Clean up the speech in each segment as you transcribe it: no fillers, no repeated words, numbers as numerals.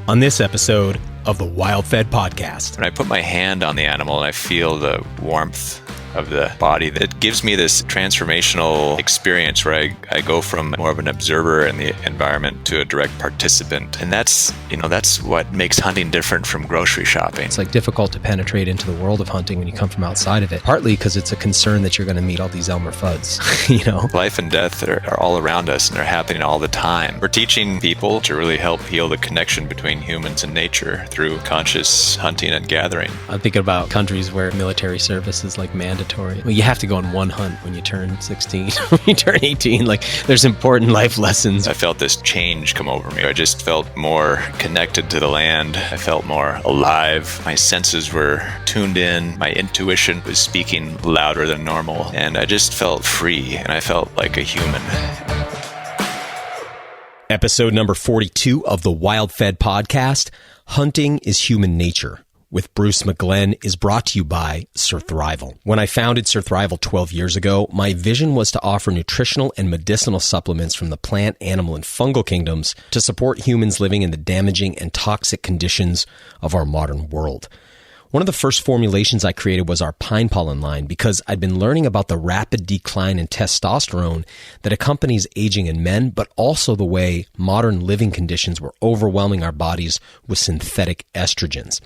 on this episode of the WildFed podcast. When I put my hand on the animal and I feel the warmth of the body, that gives me this transformational experience where I go from more of an observer in the environment to a direct participant. And that's what makes hunting different from grocery shopping. It's like difficult to penetrate into the world of hunting when you come from outside of it, partly because it's a concern that you're going to meet all these Elmer Fuds, Life and death are all around us and they're happening all the time. We're teaching people to really help heal the connection between humans and nature through conscious hunting and gathering. I'm thinking about countries where military service is like mandatory. Well, you have to go on one hunt when you turn 16, when you turn 18. Like, there's important life lessons. I felt this change come over me. I just felt more connected to the land. I felt more alive. My senses were tuned in. My intuition was speaking louder than normal. And I just felt free, and I felt like a human. Episode number 42 of the WildFed podcast, Hunting is Human Nature, with Bruce McGlenn, is brought to you by Surthrival. When I founded Surthrival 12 years ago, my vision was to offer nutritional and medicinal supplements from the plant, animal, and fungal kingdoms to support humans living in the damaging and toxic conditions of our modern world. One of the first formulations I created was our pine pollen line because I'd been learning about the rapid decline in testosterone that accompanies aging in men, but also the way modern living conditions were overwhelming our bodies with synthetic estrogens.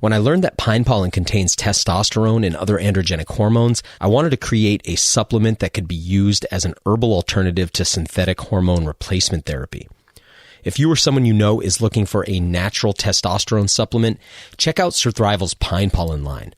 When I learned that pine pollen contains testosterone and other androgenic hormones, I wanted to create a supplement that could be used as an herbal alternative to synthetic hormone replacement therapy. If you or someone you know is looking for a natural testosterone supplement, check out Surthrival's pine pollen line.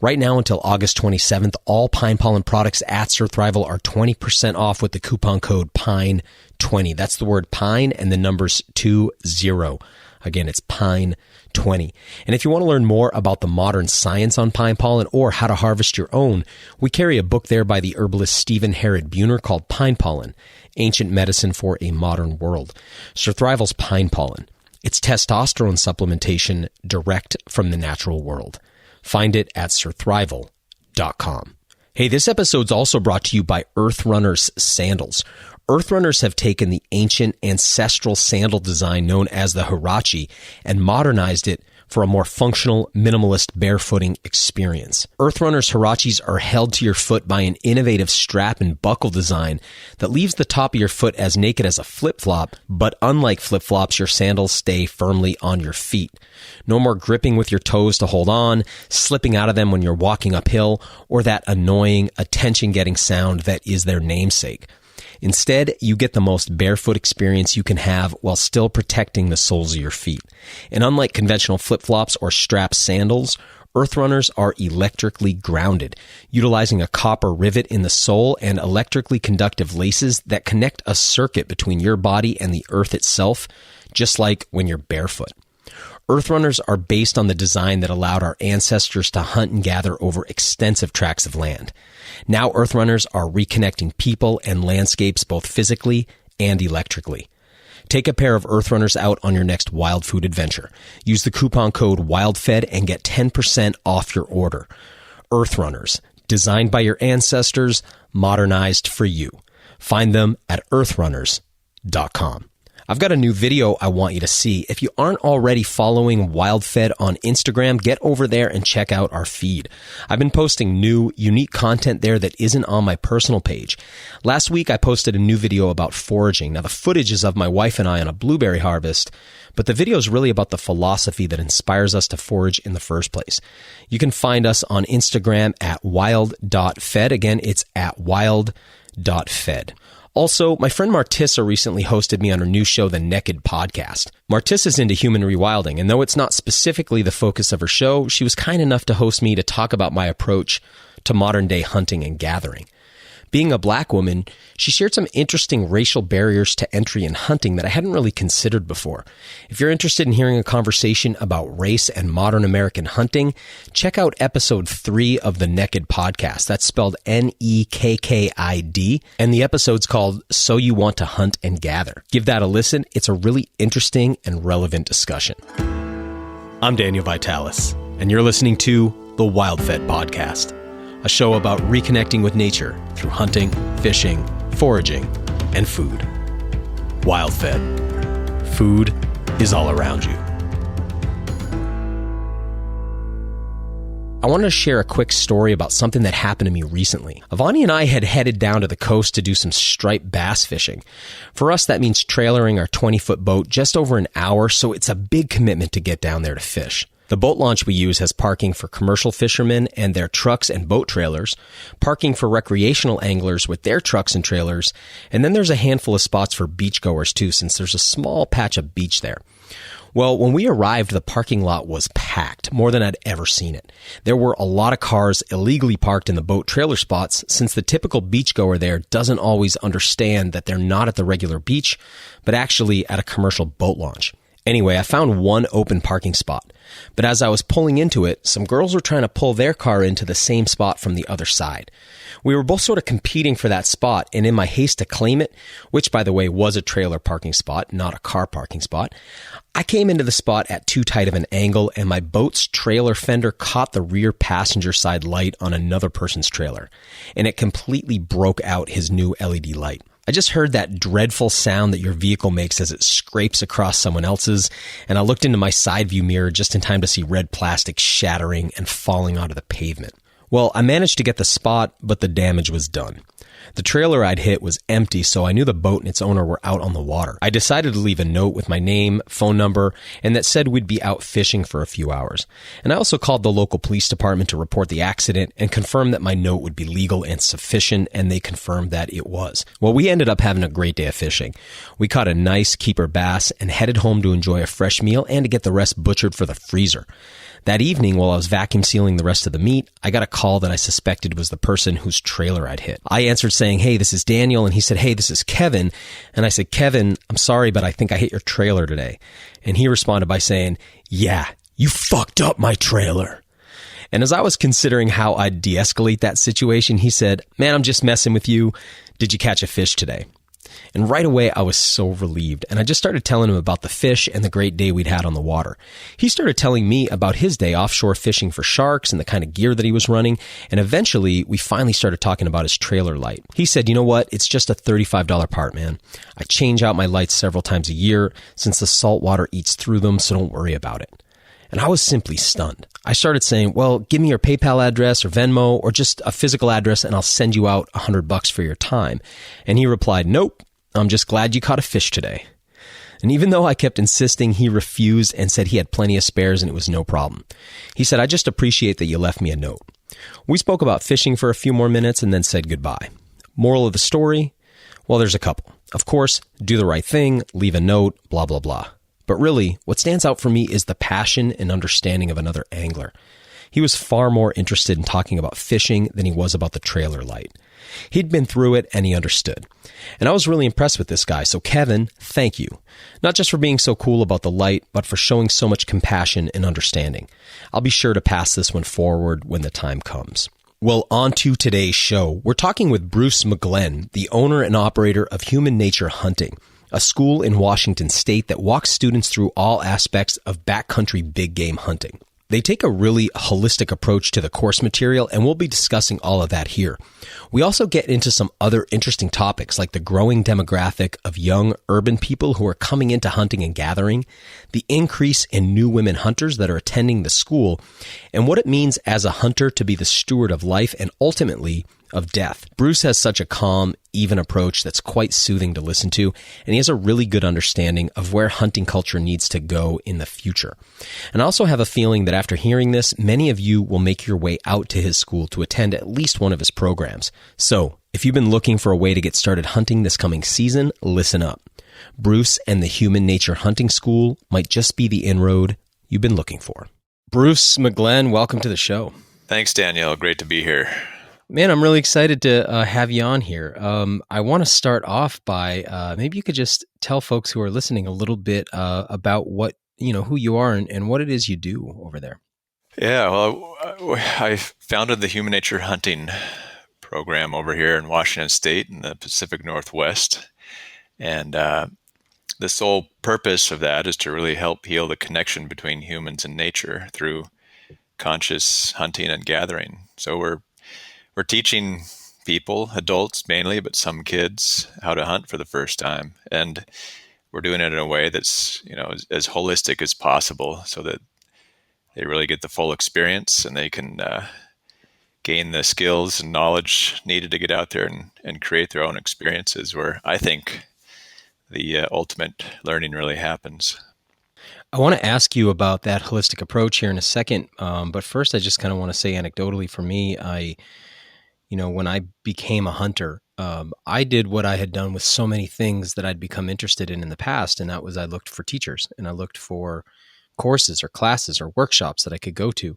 Right now until August 27th, all pine pollen products at Surthrival are 20% off with the coupon code PINE20. That's the word pine and the numbers 20. Again, it's PINE20. And if you want to learn more about the modern science on pine pollen or how to harvest your own, we carry a book there by the herbalist Stephen Herod Buhner called Pine Pollen, Ancient Medicine for a Modern World. Surthrival's pine pollen. It's testosterone supplementation direct from the natural world. Find it at surthrival.com. Hey, this episode's also brought to you by Earth Runners Sandals. Earth Runners have taken the ancient ancestral sandal design known as the Huarache and modernized it for a more functional, minimalist barefooting experience. Earth Runners Huaraches are held to your foot by an innovative strap and buckle design that leaves the top of your foot as naked as a flip-flop, but unlike flip-flops, your sandals stay firmly on your feet. No more gripping with your toes to hold on, slipping out of them when you're walking uphill, or that annoying, attention-getting sound that is their namesake. Instead, you get the most barefoot experience you can have while still protecting the soles of your feet. And unlike conventional flip-flops or strap sandals, Earth Runners are electrically grounded, utilizing a copper rivet in the sole and electrically conductive laces that connect a circuit between your body and the earth itself, just like when you're barefoot. Earth Runners are based on the design that allowed our ancestors to hunt and gather over extensive tracts of land. Now Earth Runners are reconnecting people and landscapes both physically and electrically. Take a pair of Earth Runners out on your next wild food adventure. Use the coupon code WildFed and get 10% off your order. Earth Runners, designed by your ancestors, modernized for you. Find them at earthrunners.com. I've got a new video I want you to see. If you aren't already following WildFed on Instagram, get over there and check out our feed. I've been posting new, unique content there that isn't on my personal page. Last week, I posted a new video about foraging. Now, the footage is of my wife and I on a blueberry harvest, but the video is really about the philosophy that inspires us to forage in the first place. You can find us on Instagram at wild.fed. Again, it's at wild.fed. Also, my friend Martissa recently hosted me on her new show, The Naked Podcast. Martissa's into human rewilding, and though it's not specifically the focus of her show, she was kind enough to host me to talk about my approach to modern-day hunting and gathering. Being a black woman, she shared some interesting racial barriers to entry in hunting that I hadn't really considered before. If you're interested in hearing a conversation about race and modern American hunting, check out episode 3 of the Naked Podcast. That's spelled Nekkid, and the episode's called So You Want to Hunt and Gather. Give that a listen. It's a really interesting and relevant discussion. I'm Daniel Vitalis, and you're listening to the WildFed Podcast, a show about reconnecting with nature through hunting, fishing, foraging, and food. WildFed. Food is all around you. I wanted to share a quick story about something that happened to me recently. Avani and I had headed down to the coast to do some striped bass fishing. For us, that means trailering our 20-foot boat just over an hour, so it's a big commitment to get down there to fish. The boat launch we use has parking for commercial fishermen and their trucks and boat trailers, parking for recreational anglers with their trucks and trailers, and then there's a handful of spots for beachgoers too, since there's a small patch of beach there. Well, when we arrived, the parking lot was packed, more than I'd ever seen it. There were a lot of cars illegally parked in the boat trailer spots, since the typical beachgoer there doesn't always understand that they're not at the regular beach, but actually at a commercial boat launch. Anyway, I found one open parking spot, but as I was pulling into it, some girls were trying to pull their car into the same spot from the other side. We were both sort of competing for that spot, and in my haste to claim it, which by the way was a trailer parking spot, not a car parking spot, I came into the spot at too tight of an angle, and my boat's trailer fender caught the rear passenger side light on another person's trailer, and it completely broke out his new LED light. I just heard that dreadful sound that your vehicle makes as it scrapes across someone else's, and I looked into my side view mirror just in time to see red plastic shattering and falling onto the pavement. Well, I managed to get the spot, but the damage was done. The trailer I'd hit was empty, so I knew the boat and its owner were out on the water. I decided to leave a note with my name, phone number, and that said we'd be out fishing for a few hours. And I also called the local police department to report the accident and confirm that my note would be legal and sufficient, and they confirmed that it was. Well, we ended up having a great day of fishing. We caught a nice keeper bass and headed home to enjoy a fresh meal and to get the rest butchered for the freezer. That evening, while I was vacuum sealing the rest of the meat, I got a call that I suspected was the person whose trailer I'd hit. I answered saying, "Hey, this is Daniel," and he said, "Hey, this is Kevin." And I said, "Kevin, I'm sorry, but I think I hit your trailer today." And he responded by saying, "Yeah, you fucked up my trailer." And as I was considering how I'd de-escalate that situation, he said, "Man, I'm just messing with you. Did you catch a fish today?" And right away, I was so relieved. And I just started telling him about the fish and the great day we'd had on the water. He started telling me about his day offshore fishing for sharks and the kind of gear that he was running. And eventually, we finally started talking about his trailer light. He said, "You know what? It's just a $35 part, man. I change out my lights several times a year since the salt water eats through them, so don't worry about it." And I was simply stunned. I started saying, "Well, give me your PayPal address or Venmo or just a physical address and I'll send you out $100 for your time." And he replied, "Nope. I'm just glad you caught a fish today." And even though I kept insisting, he refused and said he had plenty of spares and it was no problem. He said, "I just appreciate that you left me a note." We spoke about fishing for a few more minutes and then said goodbye. Moral of the story? Well, there's a couple. Of course, do the right thing, leave a note, blah, blah, blah. But really, what stands out for me is the passion and understanding of another angler. He was far more interested in talking about fishing than he was about the trailer light. He'd been through it and he understood. And I was really impressed with this guy. So Kevin, thank you. Not just for being so cool about the light, but for showing so much compassion and understanding. I'll be sure to pass this one forward when the time comes. Well, on to today's show. We're talking with Bruce McGlenn, the owner and operator of Human Nature Hunting, a school in Washington State that walks students through all aspects of backcountry big game hunting. They take a really holistic approach to the course material, and we'll be discussing all of that here. We also get into some other interesting topics like the growing demographic of young urban people who are coming into hunting and gathering, the increase in new women hunters that are attending the school, and what it means as a hunter to be the steward of life and ultimately of death. Bruce has such a calm, even approach that's quite soothing to listen to, and he has a really good understanding of where hunting culture needs to go in the future. And I also have a feeling that after hearing this, many of you will make your way out to his school to attend at least one of his programs. So, if you've been looking for a way to get started hunting this coming season, listen up. Bruce and the Human Nature Hunting School might just be the inroad you've been looking for. Bruce McGlenn, welcome to the show. Thanks, Daniel. Great to be here. Man, I'm really excited to have you on here. I want to start off by maybe you could just tell folks who are listening a little bit about what, who you are and what it is you do over there. Yeah, well, I founded the Human Nature Hunting program over here in Washington State in the Pacific Northwest. And the sole purpose of that is to really help heal the connection between humans and nature through conscious hunting and gathering. So we're teaching people, adults mainly, but some kids, how to hunt for the first time. And we're doing it in a way that's, as holistic as possible so that they really get the full experience, and they can gain the skills and knowledge needed to get out there and create their own experiences, where I think the ultimate learning really happens. I want to ask you about that holistic approach here in a second. But first, I just kind of want to say anecdotally for me, when I became a hunter, I did what I had done with so many things that I'd become interested in the past. And that was, I looked for teachers and I looked for courses or classes or workshops that I could go to.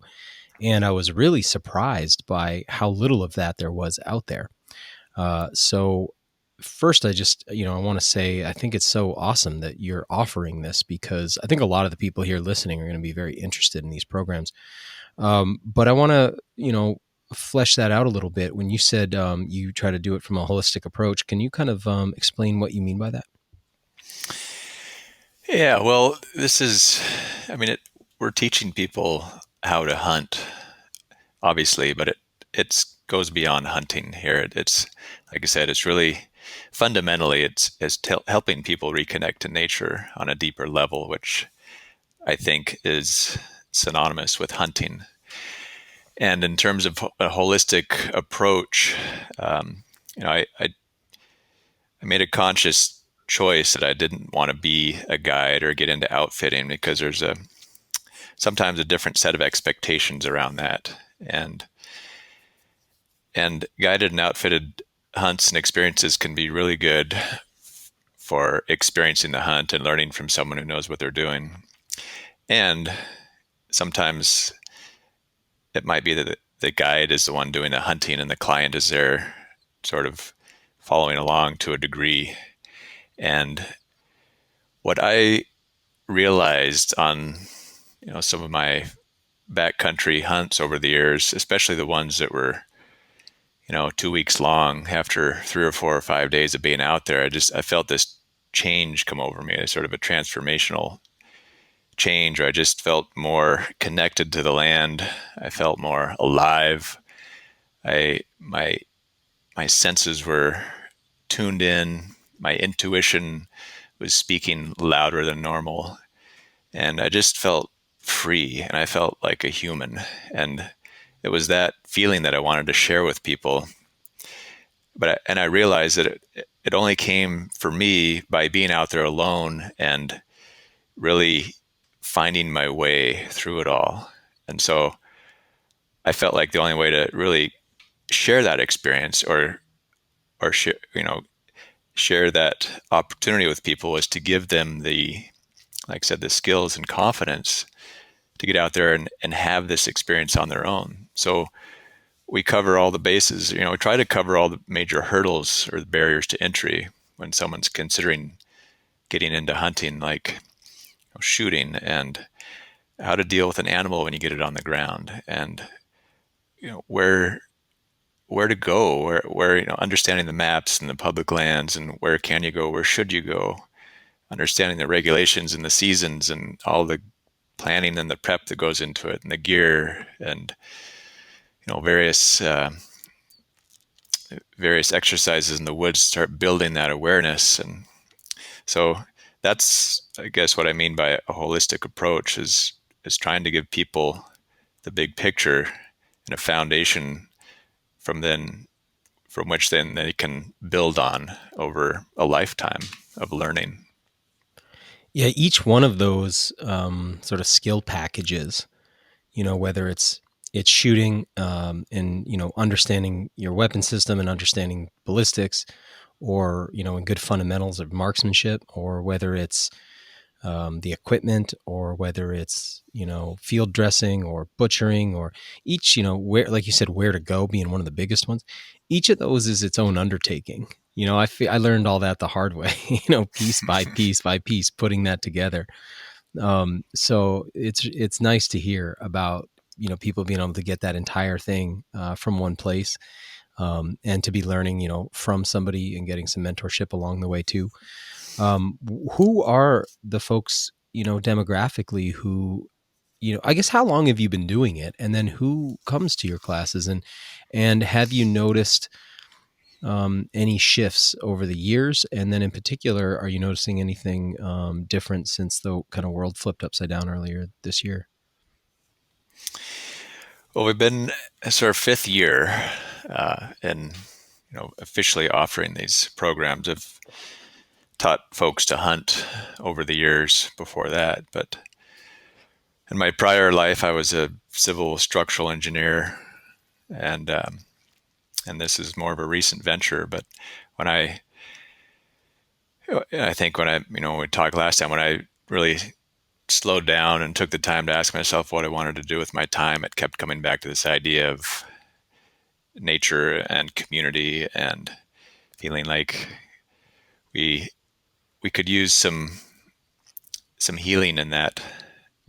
And I was really surprised by how little of that there was out there. So first, I want to say, I think it's so awesome that you're offering this, because I think a lot of the people here listening are going to be very interested in these programs. But I want to, flesh that out a little bit. When you said you try to do it from a holistic approach, can you kind of explain what you mean by that? Yeah, well, we're teaching people how to hunt, obviously, but it goes beyond hunting here. It's, like I said, it's really fundamentally it's helping people reconnect to nature on a deeper level, which I think is synonymous with hunting. And in terms of a holistic approach, I made a conscious choice that I didn't want to be a guide or get into outfitting, because there's sometimes a different set of expectations around that. And guided and outfitted hunts and experiences can be really good for experiencing the hunt and learning from someone who knows what they're doing. And sometimes it might be that the guide is the one doing the hunting and the client is there sort of following along to a degree. And what I realized on some of my backcountry hunts over the years, especially the ones that were 2 weeks long, after 3 or 4 or 5 days of being out there, I felt this change come over me, sort of a transformational change, where I just felt more connected to the land. I felt more alive. My senses were tuned in. My intuition was speaking louder than normal. And I just felt free, and I felt like a human. And it was that feeling that I wanted to share with people. I realized that it only came for me by being out there alone and really finding my way through it all. And so I felt like the only way to really share that experience or share that opportunity with people was to give them like I said, the skills and confidence to get out there and have this experience on their own. So we cover all the bases. We try to cover all the major hurdles or the barriers to entry when someone's considering getting into hunting, like shooting, and how to deal with an animal when you get it on the ground, and where to go, where understanding the maps and the public lands, and where can you go, where should you go, understanding the regulations and the seasons and all the planning and the prep that goes into it, and the gear, and various exercises in the woods start building that awareness. And so that's, I guess, what I mean by a holistic approach is trying to give people the big picture and a foundation from which then they can build on over a lifetime of learning. Yeah, each one of those sort of skill packages, whether it's shooting and understanding your weapon system and understanding ballistics, or in good fundamentals of marksmanship, or whether it's the equipment, or whether it's field dressing or butchering, or each where, like you said, where to go being one of the biggest ones. Each of those is its own undertaking. I learned all that the hard way, piece by piece by piece, putting that together. So it's nice to hear about people being able to get that entire thing from one place, and to be learning from somebody and getting some mentorship along the way too. Who are the folks demographically who I guess, how long have you been doing it, and then who comes to your classes, and have you noticed any shifts over the years? And then in particular, are you noticing anything different since the kind of world flipped upside down earlier this year? Well, we've been, it's our fifth year in officially offering these programs. I've taught folks to hunt over the years before that, but in my prior life, I was a civil structural engineer, and and this is more of a recent venture. But when I think when when we talked last time, when I really slowed down and took the time to ask myself what I wanted to do with my time, it kept coming back to this idea of nature and community, and feeling like we we could use some healing in that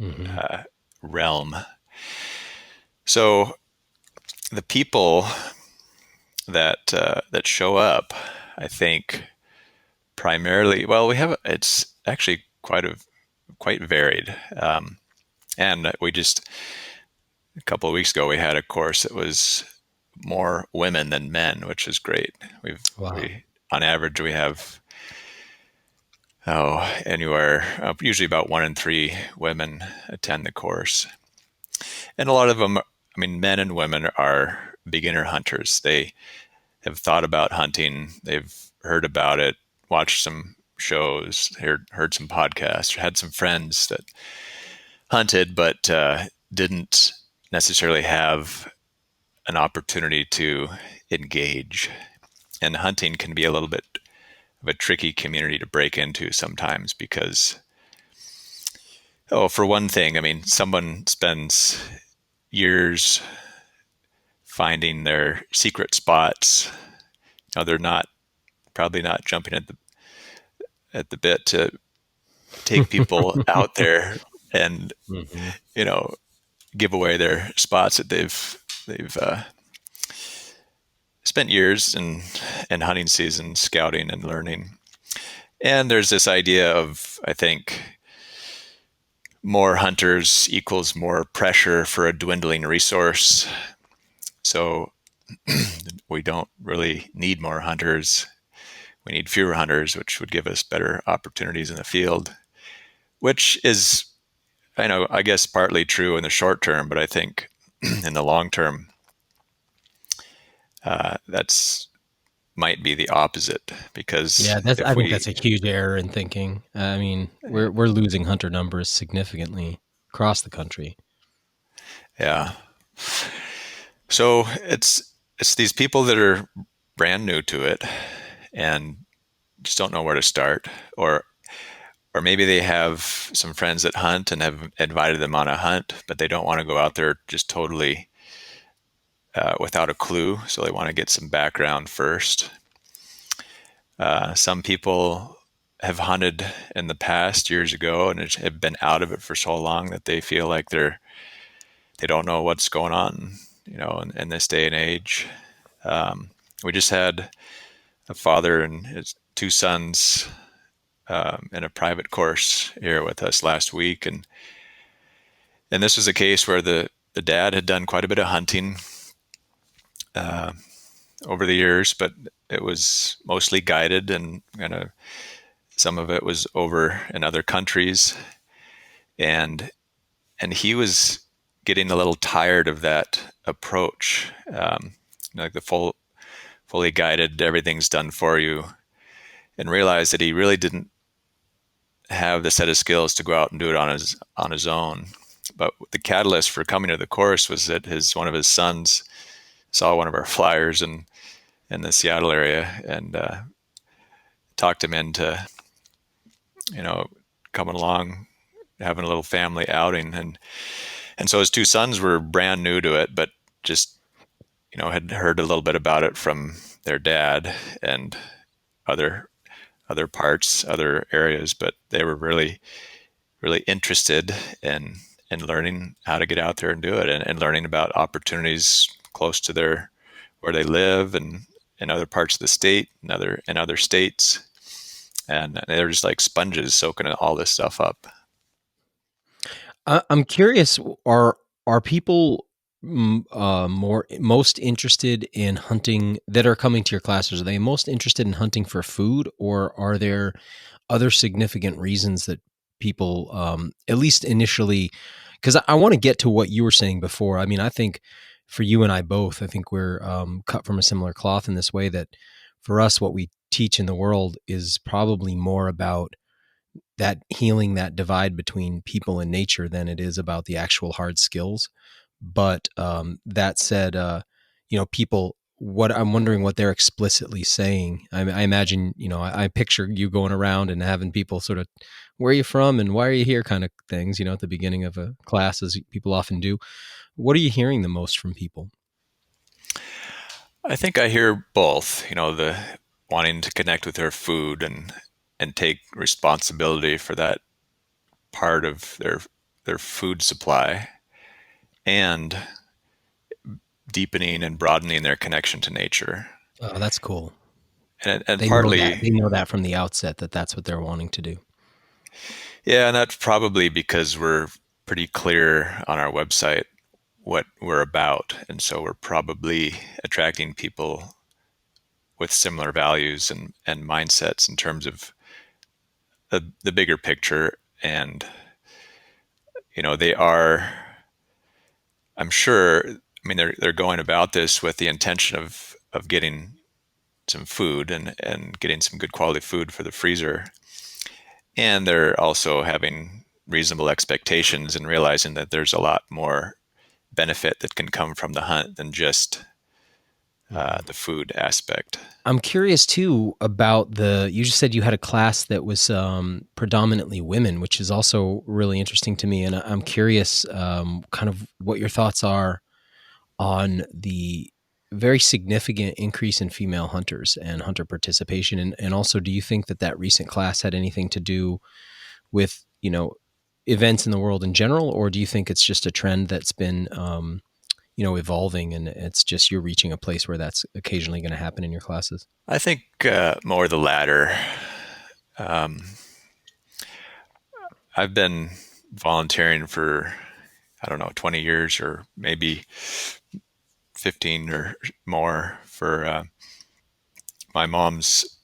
Mm-hmm. realm. So the people that show up, I think, primarily, well, it's actually quite varied. And we just a couple of weeks ago we had a course that was more women than men, which is great. Wow. We on average we have anywhere usually about 1 in 3 women attend the course, and a lot of them, I mean, men and women are beginner hunters. They have thought about hunting, they've heard about it, watched some shows, heard some podcasts, had some friends that hunted, but didn't necessarily have an opportunity to engage. And hunting can be a little bit of a tricky community to break into sometimes because, for one thing, I mean, someone spends years finding their secret spots. They're probably not jumping at the bit to take people out there and Mm-hmm. you know give away their spots that they've spent years in hunting season scouting and learning. And there's this idea of, I think, more hunters equals more pressure for a dwindling resource. So we don't really need more hunters. We need fewer hunters, which would give us better opportunities in the field, which is, I guess, partly true in the short term, but I think in the long term, that's might be the opposite, because Yeah, I think that's a huge error in thinking. I mean, we're losing hunter numbers significantly across the country. yeah. So it's these people that are brand new to it and just don't know where to start, or maybe they have some friends that hunt and have invited them on a hunt, but they don't want to go out there just totally without a clue. So they want to get some background first. Some people have hunted in the past years ago and have been out of it for so long that they feel like they don't know what's going on, in this day and age. We just had a father and his 2 sons in a private course here with us last week, and this was a case where the dad had done quite a bit of hunting over the years, but it was mostly guided, and some of it was over in other countries, and he was getting a little tired of that approach, like the fully guided, everything's done for you, and realized that he really didn't have the set of skills to go out and do it on his own. But the catalyst for coming to the course was that one of his sons saw one of our flyers in the Seattle area, and talked him into coming along, having a little family outing, and so his 2 sons were brand new to it, but just had heard a little bit about it from their dad and other other areas, but they were really really interested in learning how to get out there and do it, and learning about opportunities close to where they live, and in other parts of the state, and other states, and they're just like sponges soaking all this stuff up. I'm curious, are people most interested in hunting that are coming to your classes? Are they most interested in hunting for food, or are there other significant reasons that people, at least initially, because I want to get to what you were saying before. I mean, I think for you and I both, I think we're cut from a similar cloth in this way that for us, what we teach in the world is probably more about that healing that divide between people and nature than it is about the actual hard skills. But that said, people, what I'm wondering what they're explicitly saying. I imagine, I picture you going around and having people sort of, where are you from and why are you here kind of things, at the beginning of a class, as people often do. What are you hearing the most from people? I think I hear both, the wanting to connect with their food and take responsibility for that part of their food supply, and deepening and broadening their connection to nature. Oh, that's cool. And They partly, know that from the outset that that's what they're wanting to do. yeah, and that's probably because we're pretty clear on our website what we're about. And so we're probably attracting people with similar values and mindsets in terms of the bigger picture. And, they are, I'm sure, they're going about this with the intention of getting some food and getting some good quality food for the freezer. And they're also having reasonable expectations and realizing that there's a lot more benefit that can come from the hunt than just the food aspect. I'm curious too about you just said you had a class that was predominantly women, which is also really interesting to me. And I'm curious kind of what your thoughts are on the very significant increase in female hunters and hunter participation. And also, do you think that recent class had anything to do with, events in the world in general, or do you think it's just a trend that's been, evolving and it's just you're reaching a place where that's occasionally going to happen in your classes? I think more the latter. I've been volunteering for, 20 years or maybe 15 or more for my mom's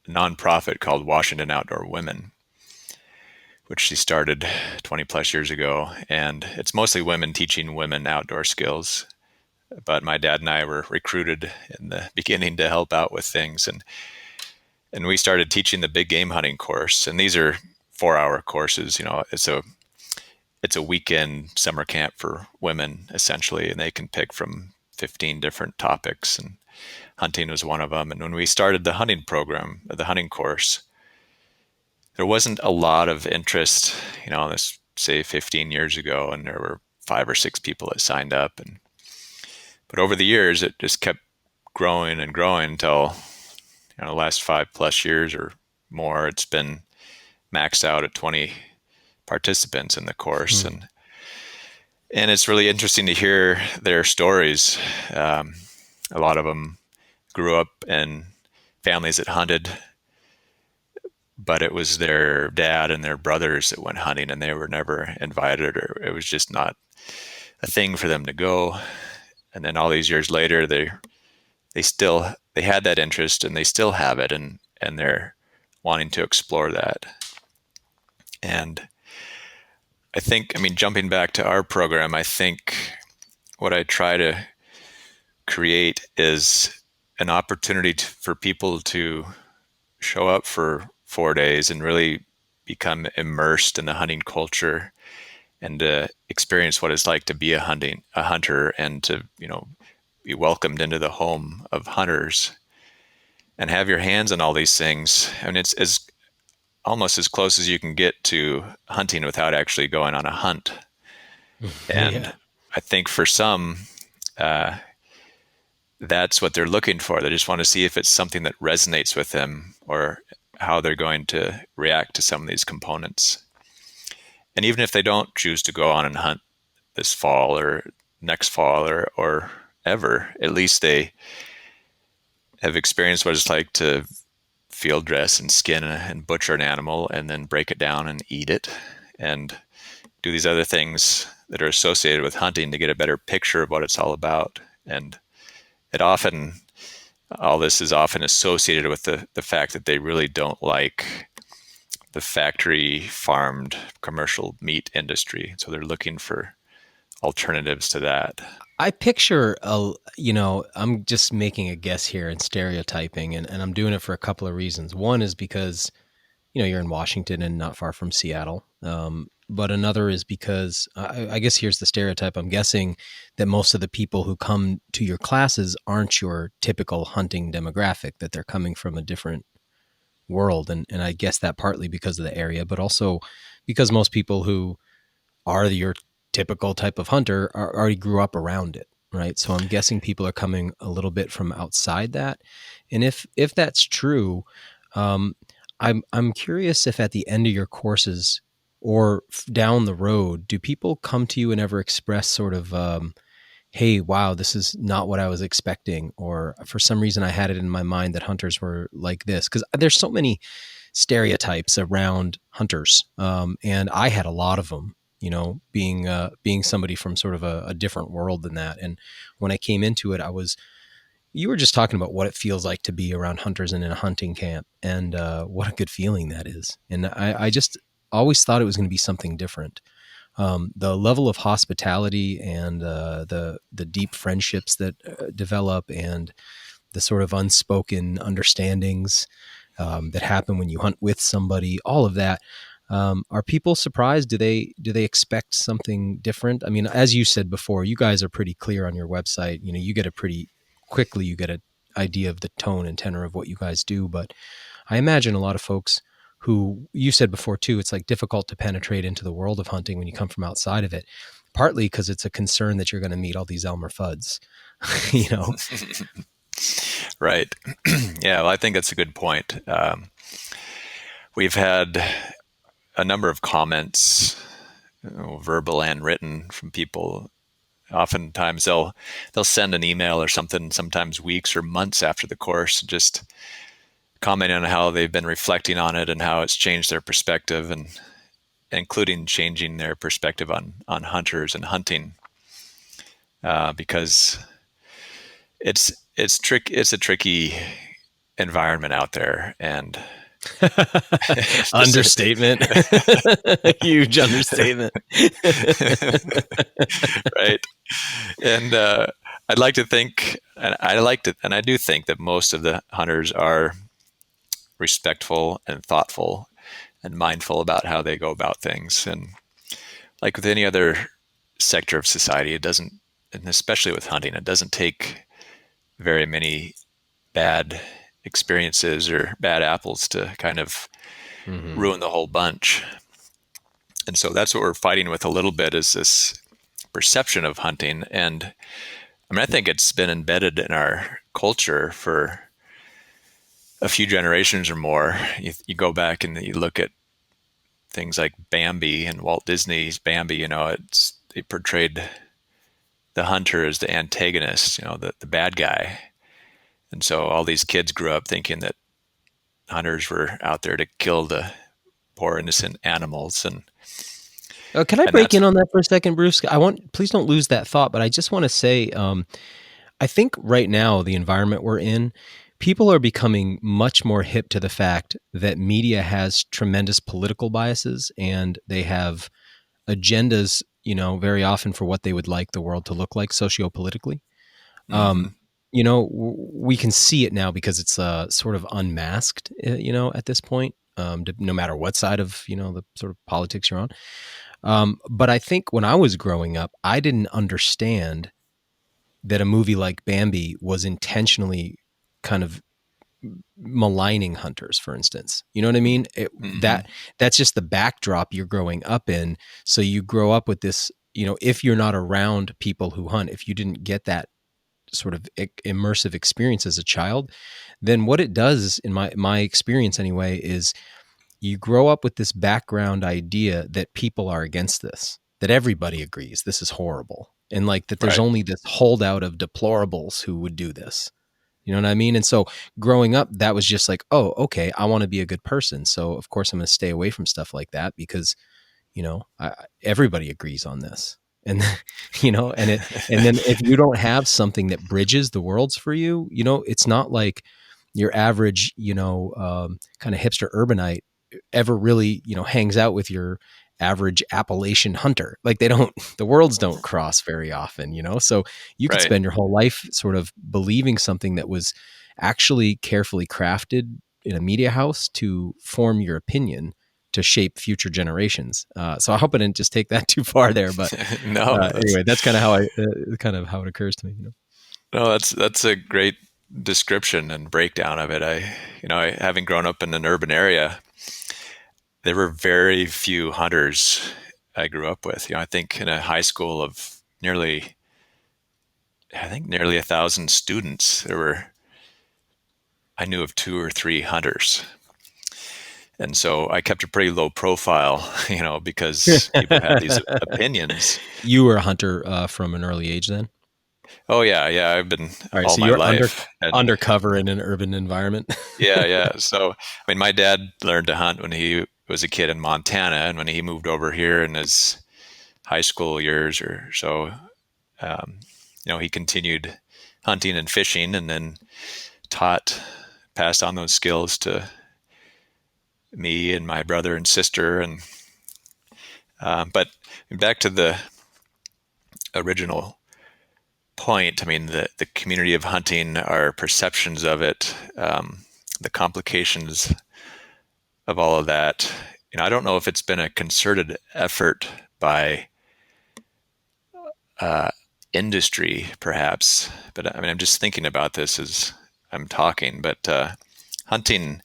nonprofit called Washington Outdoor Women, which she started 20 plus years ago. And it's mostly women teaching women outdoor skills. But my dad and I were recruited in the beginning to help out with things. And we started teaching the big game hunting course. And these are 4-hour courses. It's a weekend summer camp for women, essentially. And they can pick from 15 different topics. And hunting was one of them. And when we started the hunting program, the hunting course, there wasn't a lot of interest, this say 15 years ago, and there were 5 or 6 people that signed up. But over the years, it just kept growing and growing until, the last 5+ years or more, it's been maxed out at 20 participants in the course. And it's really interesting to hear their stories. A lot of them grew up in families that hunted, but it was their dad and their brothers that went hunting, and they were never invited, or it was just not a thing for them to go. And then all these years later, they had that interest, and they still have it, and they're wanting to explore that. And I think, jumping back to our program, I think what I try to create is an opportunity for people to show up for 4 days and really become immersed in the hunting culture and to experience what it's like to be a hunter and to, be welcomed into the home of hunters and have your hands on all these things. It's almost as close as you can get to hunting without actually going on a hunt. And yeah. I think for some, that's what they're looking for. They just want to see if it's something that resonates with them or how they're going to react to some of these components. And even if they don't choose to go on and hunt this fall or next fall or ever, at least they have experienced what it's like to field dress and skin and butcher an animal and then break it down and eat it and do these other things that are associated with hunting to get a better picture of what it's all about. And all this is often associated with the fact that they really don't like the factory farmed commercial meat industry. So they're looking for alternatives to that. I picture, I'm just making a guess here and stereotyping, and I'm doing it for a couple of reasons. One is because, you're in Washington and not far from Seattle. But another is because I guess here's the stereotype. I'm guessing that most of the people who come to your classes aren't your typical hunting demographic, that they're coming from a different world. And I guess that partly because of the area, but also because most people who are your typical type of hunter already grew up around it, right? So I'm guessing people are coming a little bit from outside that. And if that's true, I'm curious if at the end of your courses or down the road, do people come to you and ever express sort of, hey, wow, this is not what I was expecting, or for some reason I had it in my mind that hunters were like this? Because there's so many stereotypes around hunters, and I had a lot of them, being somebody from sort of a different world than that. And when I came into it, you were just talking about what it feels like to be around hunters and in a hunting camp, and what a good feeling that is. And I just always thought it was going to be something different. The level of hospitality and the deep friendships that develop, and the sort of unspoken understandings that happen when you hunt with somebody, all of that. Are people surprised? Do they expect something different? I mean, as you said before, you guys are pretty clear on your website. You get you get an idea of the tone and tenor of what you guys do. But I imagine a lot of folks who, you said before too, it's like difficult to penetrate into the world of hunting when you come from outside of it, partly because it's a concern that you're going to meet all these Elmer Fuds, Right. Yeah, well, I think that's a good point. We've had a number of comments, verbal and written, from people. Oftentimes they'll send an email or something, sometimes weeks or months after the course, just commenting on how they've been reflecting on it and how it's changed their perspective, and including changing their perspective on hunters and hunting, because it's a tricky environment out there, and understatement. Huge understatement. Right. And I'd like to think, and I do think that most of the hunters are respectful and thoughtful and mindful about how they go about things. And like with any other sector of society, it doesn't, and especially with hunting, it doesn't take very many bad experiences or bad apples to kind of ruin the whole bunch. And so that's what we're fighting with a little bit, is this perception of hunting. And I mean, I think it's been embedded in our culture for a few generations or more. You go back and you look at things like Bambi and Walt Disney's Bambi, they portrayed the hunter as the antagonist, the bad guy. And so all these kids grew up thinking that hunters were out there to kill the poor innocent animals. And can I break in on that for a second, Bruce? Please don't lose that thought, but I just want to say, I think right now, the environment we're in, people are becoming much more hip to the fact that media has tremendous political biases, and they have agendas, very often for what they would like the world to look like sociopolitically. We can see it now because it's sort of unmasked, at this point, no matter what side of, the sort of politics you're on. But I think when I was growing up, I didn't understand that a movie like Bambi was intentionally kind of maligning hunters, for instance. You know what I mean? That's just the backdrop you're growing up in. So you grow up with this, if you're not around people who hunt, if you didn't get that sort of immersive experience as a child, then what it does, in my experience anyway, is you grow up with this background idea that people are against this, that everybody agrees this is horrible, and like that there's only this holdout of deplorables who would do this. You know what I mean? And so growing up, that was just like, oh, okay, I want to be a good person, so of course I'm going to stay away from stuff like that because, everybody agrees on this. And and then if you don't have something that bridges the worlds for you, it's not like your average, kind of hipster urbanite ever really, hangs out with your average Appalachian hunter. Like the worlds don't cross very often, so you could Right. spend your whole life sort of believing something that was actually carefully crafted in a media house to form your opinion to shape future generations. So I hope I didn't just take that too far there, but No, anyway, that's kind of how it occurs to me. no, that's a great description and breakdown of it. I having grown up in an urban area, there were very few hunters I grew up with. I think in a high school of nearly 1,000 students, I knew of 2 or 3 hunters. And so I kept a pretty low profile, because people had these opinions. You were a hunter from an early age then? Oh yeah, I've been All right, all so my you're life. And undercover in an urban environment. yeah. So, I mean, my dad learned to hunt when he was a kid in Montana, and when he moved over here in his high school years or so, um, he continued hunting and fishing, and then passed on those skills to me and my brother and sister. And but back to the original point, I mean, the community of hunting, our perceptions of it, the complications of all of that. I don't know if it's been a concerted effort by industry, perhaps, but I mean, I'm just thinking about this as I'm talking, but hunting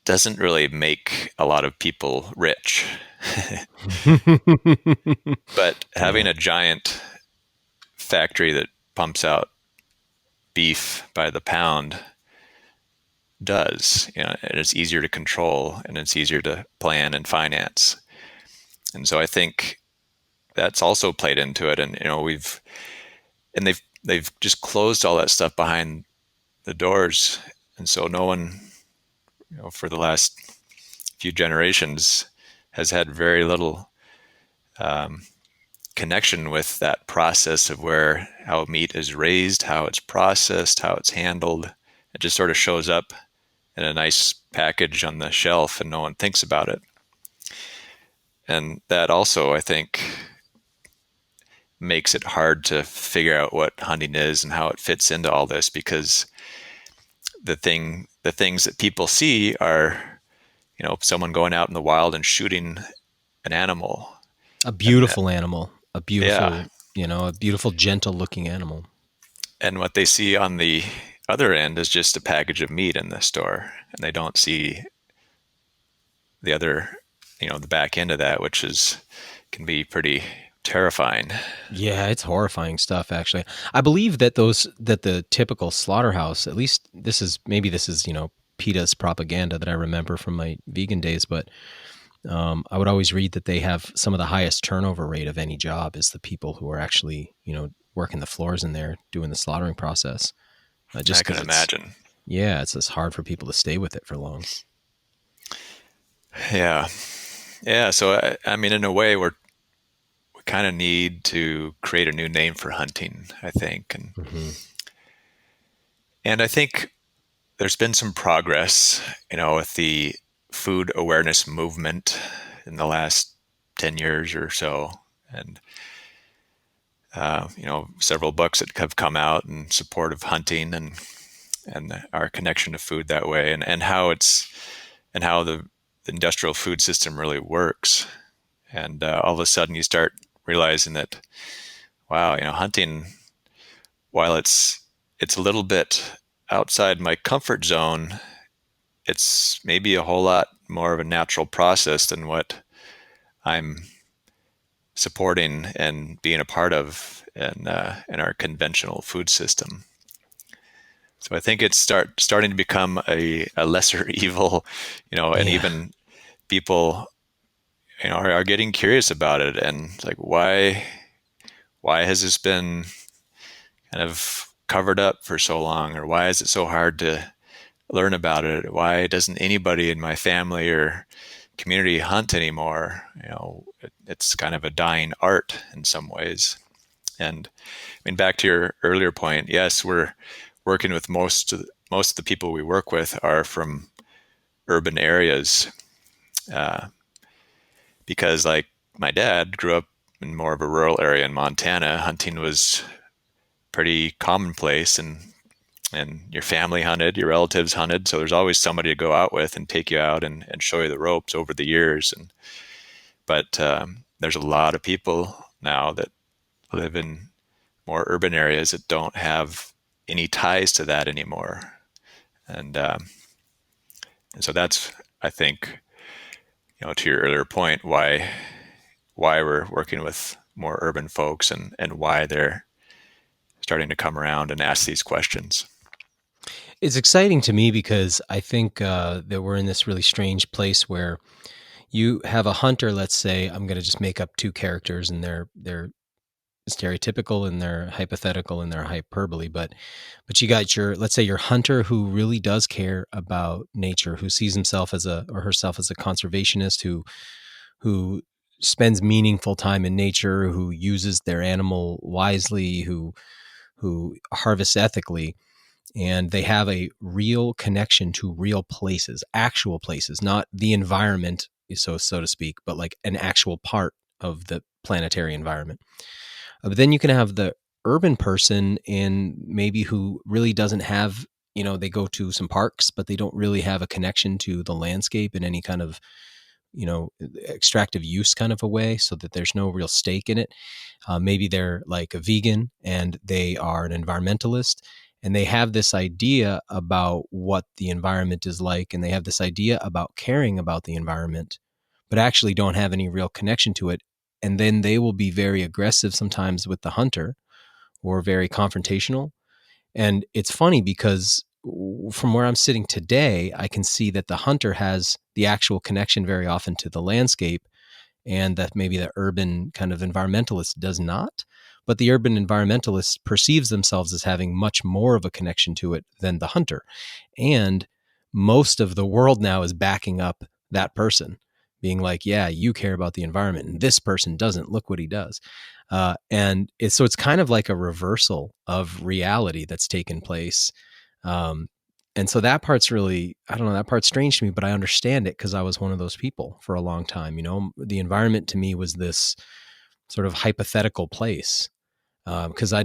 doesn't really make a lot of people rich. But having a giant factory that pumps out beef by the pound does, and it's easier to control and it's easier to plan and finance. And so I think that's also played into it. And, they've just closed all that stuff behind the doors. And so no one, for the last few generations has had very little connection with that process of how meat is raised, how it's processed, how it's handled. It just sort of shows up in a nice package on the shelf and no one thinks about it. And that also, I think, makes it hard to figure out what hunting is and how it fits into all this, because the things that people see are, someone going out in the wild and shooting an animal. A beautiful animal. A beautiful, Yeah. A beautiful, gentle looking animal. And what they see on the other end is just a package of meat in the store. And they don't see the other, the back end of that, which can be pretty terrifying. Yeah, it's horrifying stuff, actually. I believe that the typical slaughterhouse, at least this is PETA's propaganda that I remember from my vegan days, but I would always read that they have some of the highest turnover rate of any job is the people who are actually, working the floors in there doing the slaughtering process. Just I can imagine. Yeah, it's just hard for people to stay with it for long. Yeah. So, I mean, in a way, we kind of need to create a new name for hunting, I think. And I think there's been some progress, with the food awareness movement in the last 10 years or so. And, several books that have come out in support of hunting and our connection to food that way, and how the industrial food system really works. And all of a sudden you start realizing that, wow, hunting, while it's a little bit outside my comfort zone, it's maybe a whole lot more of a natural process than what I'm supporting and being a part of in our conventional food system. So I think it's starting to become a lesser evil, and even people, are getting curious about it, and like, why has this been kind of covered up for so long, or why is it so hard to learn about it? Why doesn't anybody in my family or community hunt anymore? It's kind of a dying art in some ways. And I mean, back to your earlier point, yes, we're working with most of the people we work with are from urban areas, because like my dad grew up in more of a rural area in Montana. Hunting was pretty commonplace, and your family hunted, your relatives hunted, so there's always somebody to go out with and take you out and show you the ropes over the years. But there's a lot of people now that live in more urban areas that don't have any ties to that anymore. And so that's, I think, to your earlier point, why we're working with more urban folks and why they're starting to come around and ask these questions. It's exciting to me because I think that we're in this really strange place where you have a hunter, let's say, I'm going to just make up two characters, and they're stereotypical and they're hypothetical and they're hyperbole, but you got let's say your hunter who really does care about nature, who sees himself or herself as a conservationist, who spends meaningful time in nature, who uses their animal wisely, who harvests ethically, and they have a real connection to real places, actual places, not the environment, so to speak, but like an actual part of the planetary environment. But then you can have the urban person maybe who really doesn't have, they go to some parks, but they don't really have a connection to the landscape in any kind of, extractive use kind of a way, so that there's no real stake in it. Maybe they're like a vegan and they are an environmentalist, and they have this idea about what the environment is like, and they have this idea about caring about the environment, but actually don't have any real connection to it. And then they will be very aggressive sometimes with the hunter, or very confrontational. And it's funny because from where I'm sitting today, I can see that the hunter has the actual connection very often to the landscape, and that maybe the urban kind of environmentalist does not. But the urban environmentalist perceives themselves as having much more of a connection to it than the hunter. And most of the world now is backing up that person, being like, yeah, you care about the environment, and this person doesn't. Look what he does. And it's kind of like a reversal of reality that's taken place. And so that part's really, I don't know, that part's strange to me, but I understand it because I was one of those people for a long time. The environment to me was this sort of hypothetical place, because I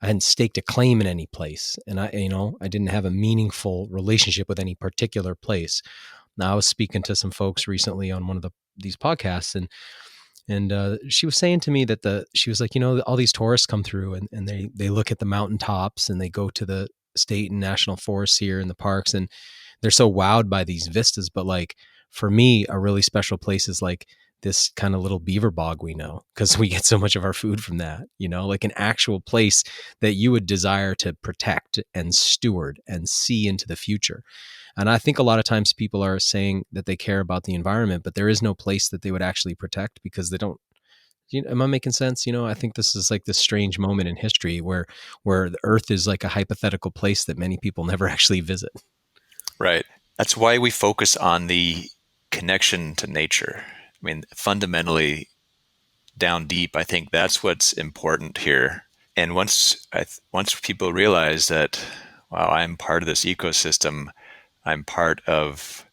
hadn't staked a claim in any place. And I didn't have a meaningful relationship with any particular place. Now, I was speaking to some folks recently on one of these podcasts, and she was saying to me that she was like, all these tourists come through and they look at the mountaintops, and they go to the state and national forests here in the parks, and they're so wowed by these vistas. But like, for me, a really special place is like this kind of little beaver bog we know, because we get so much of our food from that, like an actual place that you would desire to protect and steward and see into the future. And I think a lot of times people are saying that they care about the environment, but there is no place that they would actually protect because they don't. Am I making sense? I think this is like this strange moment in history where the earth is like a hypothetical place that many people never actually visit. Right. That's why we focus on the connection to nature. I mean, fundamentally, down deep, I think that's what's important here. And once people realize that, wow, I'm part of this ecosystem, I'm part of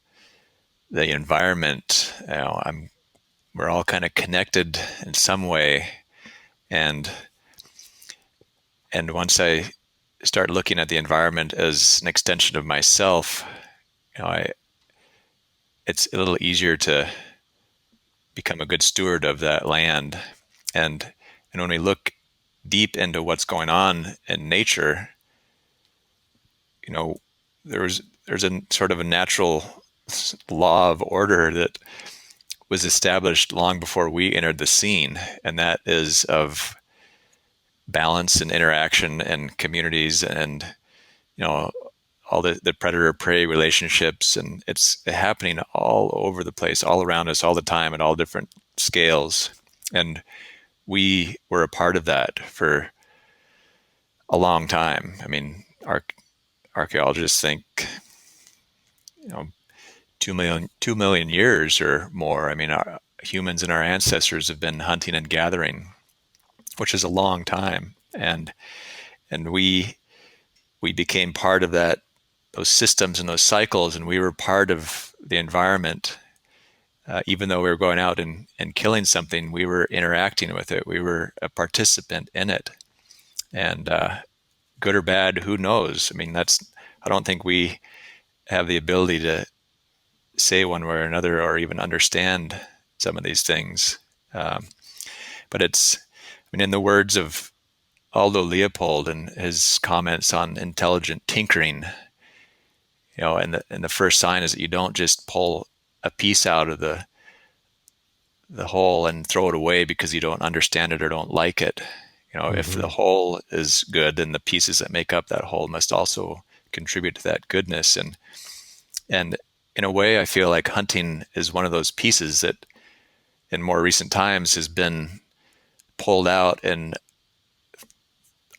the environment, we're all kind of connected in some way. And once I start looking at the environment as an extension of myself, it's a little easier to become a good steward of that land. And when we look deep into what's going on in nature, there's a sort of a natural law of order that was established long before we entered the scene, and that is of balance and interaction and communities, and all the predator-prey relationships, and it's happening all over the place, all around us, all the time, at all different scales. And we were a part of that for a long time. I mean, archaeologists think 2 million years or more. I mean, our humans and our ancestors have been hunting and gathering, which is a long time, and we became part of that those systems and those cycles, and we were part of the environment. Even though we were going out and killing something, we were interacting with it. We were a participant in it. And good or bad, who knows? I mean, I don't think we have the ability to say one way or another or even understand some of these things. But in the words of Aldo Leopold and his comments on intelligent tinkering, and the first sign is that you don't just pull a piece out of the whole and throw it away because you don't understand it or don't like it. If the whole is good, then the pieces that make up that whole must also contribute to that goodness. And in a way, I feel like hunting is one of those pieces that in more recent times has been pulled out and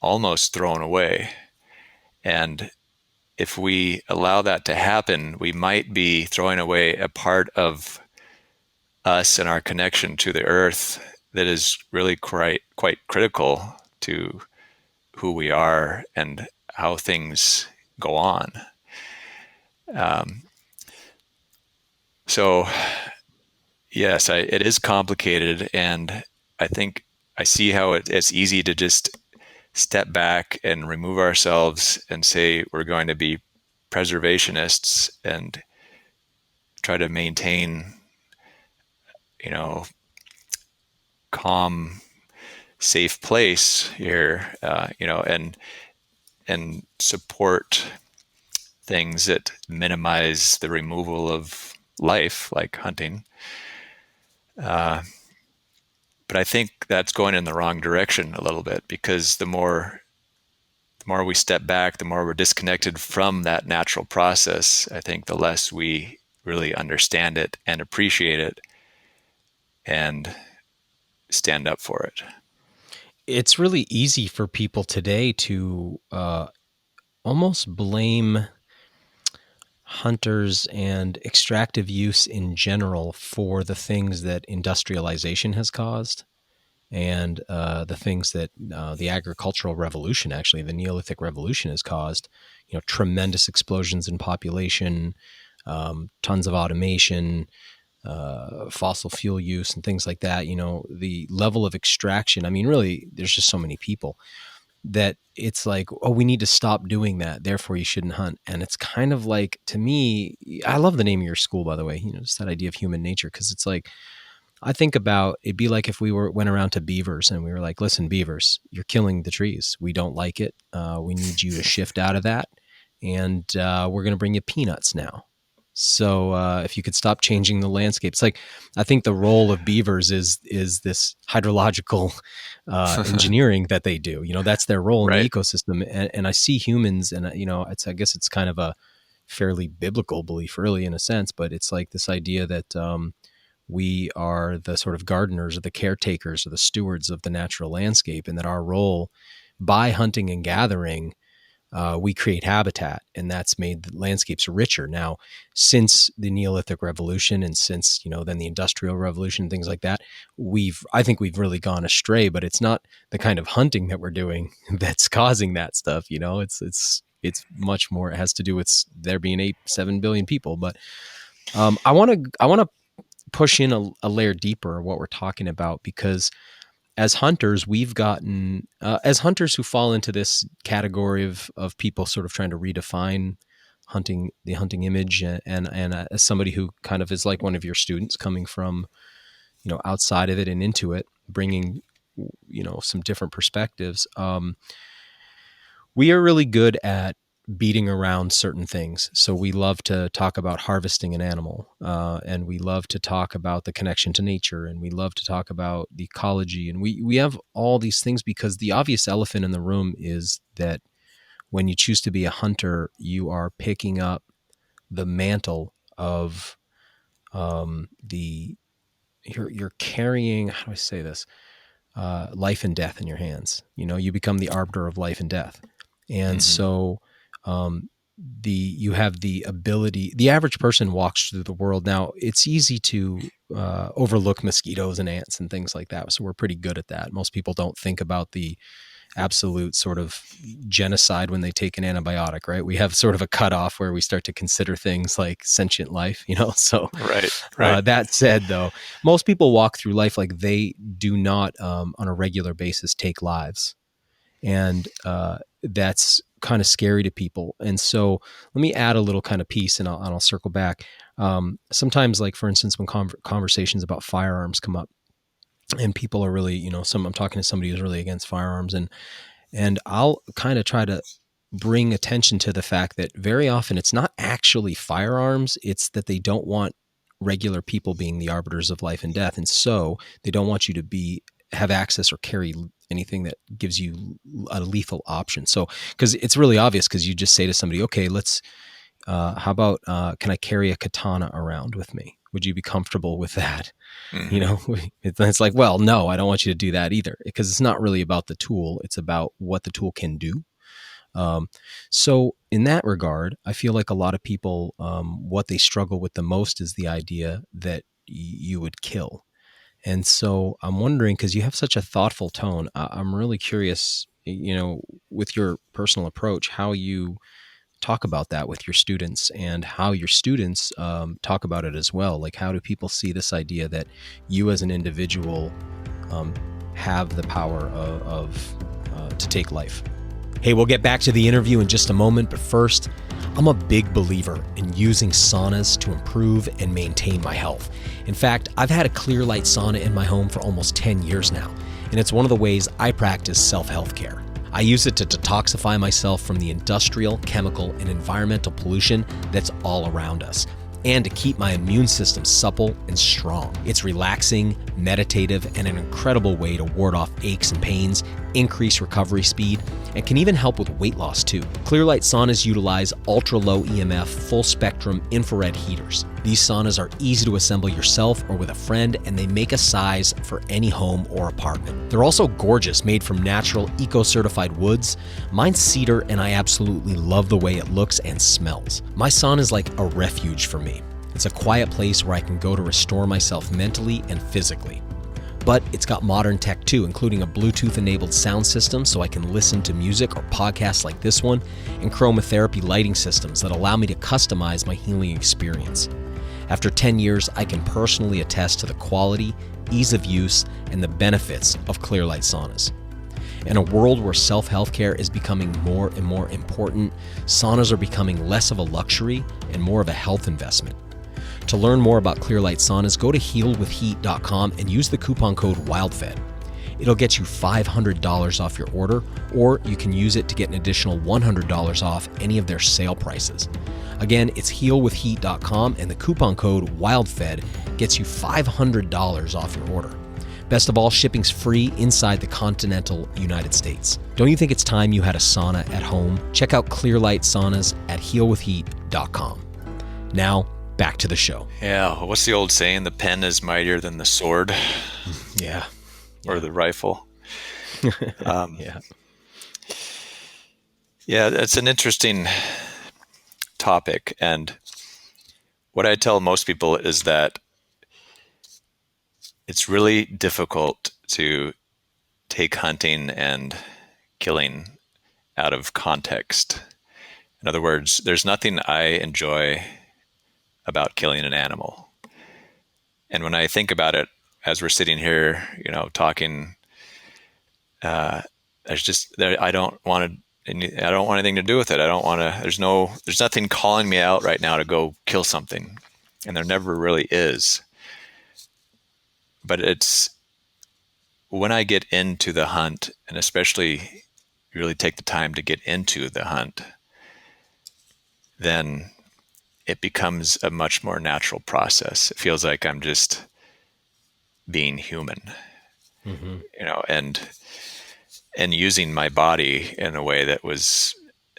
almost thrown away. And if we allow that to happen, we might be throwing away a part of us and our connection to the earth that is really quite critical to who we are and how things go on. So yes, it is complicated, and I think I see how it's easy to just step back and remove ourselves and say we're going to be preservationists and try to maintain, calm, safe place here, and support things that minimize the removal of life, like hunting. But I think that's going in the wrong direction a little bit, because the more we step back, the more we're disconnected from that natural process. I think the less we really understand it and appreciate it and stand up for it. It's really easy for people today to almost blame hunters and extractive use in general for the things that industrialization has caused, and the things that the agricultural revolution, actually the Neolithic revolution, has caused. Tremendous explosions in population, tons of automation, fossil fuel use and things like that. The level of extraction, really, there's just so many people that it's like, oh, we need to stop doing that, therefore you shouldn't hunt. And it's kind of like, to me, I love the name of your school, by the way, just that idea of human nature, because it's like, I think about, it'd be like if we went around to Beavers and we were like, listen, Beavers, you're killing the trees. We don't like it. We need you to shift out of that. And we're going to bring you peanuts now. So if you could stop changing the landscape. It's like, I think the role of Beavers is this hydrological engineering that they do. That's their role in the ecosystem. And I see humans, and I guess it's kind of a fairly biblical belief, really, in a sense. But it's like this idea that we are the sort of gardeners or the caretakers or the stewards of the natural landscape, and that our role, by hunting and gathering, we create habitat, and that's made the landscapes richer. Now, since the Neolithic revolution and since, then the Industrial Revolution, things like that, I think we've really gone astray, but it's not the kind of hunting that we're doing that's causing that stuff. It's much more, it has to do with there being 7 billion people. But I want to push in a layer deeper what we're talking about, because as hunters, we've gotten, as hunters who fall into this category of people sort of trying to redefine hunting, the hunting image, and as somebody who kind of is like one of your students, coming from, outside of it and into it, bringing, some different perspectives. We are really good at beating around certain things. So we love to talk about harvesting an animal, and we love to talk about the connection to nature, and we love to talk about the ecology. And we have all these things because the obvious elephant in the room is that when you choose to be a hunter, you are picking up the mantle of you're carrying, how do I say this? Life and death in your hands. You become the arbiter of life and death. And so you have the ability, the average person walks through the world. Now, it's easy to overlook mosquitoes and ants and things like that. So we're pretty good at that. Most people don't think about the absolute sort of genocide when they take an antibiotic, right? We have sort of a cutoff where we start to consider things like sentient life, So, Right. that said, though, most people walk through life like they do not, on a regular basis, take lives, and that's kind of scary to people. And so, let me add a little kind of piece, and I'll circle back. Sometimes, like for instance, when conversations about firearms come up, and people are really, I'm talking to somebody who's really against firearms, and I'll kind of try to bring attention to the fact that very often it's not actually firearms, it's that they don't want regular people being the arbiters of life and death. And so they don't want you to have access or carry anything that gives you a lethal option. So, because it's really obvious, because you just say to somebody, okay, how about, can I carry a katana around with me? Would you be comfortable with that? Mm-hmm. It's like, well, no, I don't want you to do that either, because it's not really about the tool. It's about what the tool can do. So in that regard, I feel like a lot of people, what they struggle with the most is the idea that you would kill. And so I'm wondering, because you have such a thoughtful tone, I'm really curious, with your personal approach, how you talk about that with your students, and how your students talk about it as well. Like, how do people see this idea that you as an individual have the power to take life? Hey, we'll get back to the interview in just a moment, but first, I'm a big believer in using saunas to improve and maintain my health. In fact, I've had a clear light sauna in my home for almost 10 years now, and it's one of the ways I practice self-health care. I use it to detoxify myself from the industrial, chemical, and environmental pollution that's all around us, and to keep my immune system supple and strong. It's relaxing, meditative, and an incredible way to ward off aches and pains, increase recovery speed, and can even help with weight loss too. Clearlight saunas utilize ultra-low EMF, full-spectrum infrared heaters. These saunas are easy to assemble yourself or with a friend, and they make a size for any home or apartment. They're also gorgeous, made from natural, eco-certified woods. Mine's cedar, and I absolutely love the way it looks and smells. My sauna is like a refuge for me. It's a quiet place where I can go to restore myself mentally and physically. But it's got modern tech too, including a Bluetooth-enabled sound system so I can listen to music or podcasts like this one, and chromotherapy lighting systems that allow me to customize my healing experience. After 10 years, I can personally attest to the quality, ease of use, and the benefits of Clearlight saunas. In a world where self-health care is becoming more and more important, saunas are becoming less of a luxury and more of a health investment. To learn more about Clearlight saunas, go to healwithheat.com and use the coupon code WildFed. It'll get you $500 off your order, or you can use it to get an additional $100 off any of their sale prices. Again, it's healwithheat.com, and the coupon code WildFed gets you $500 off your order. Best of all, shipping's free inside the continental United States. Don't you think it's time you had a sauna at home? Check out Clearlight saunas at healwithheat.com. Now, back to the show. Yeah. What's the old saying? The pen is mightier than the sword. Yeah. Or the rifle. Yeah. Yeah, it's an interesting topic. And what I tell most people is that it's really difficult to take hunting and killing out of context. In other words, there's nothing I enjoy about killing an animal. And when I think about it, as we're sitting here, talking, I don't want anything to do with it. I don't want to. There's nothing calling me out right now to go kill something, and there never really is. But it's when I get into the hunt, and especially really take the time to get into the hunt, then it becomes a much more natural process. It feels like I'm just being human, and using my body in a way that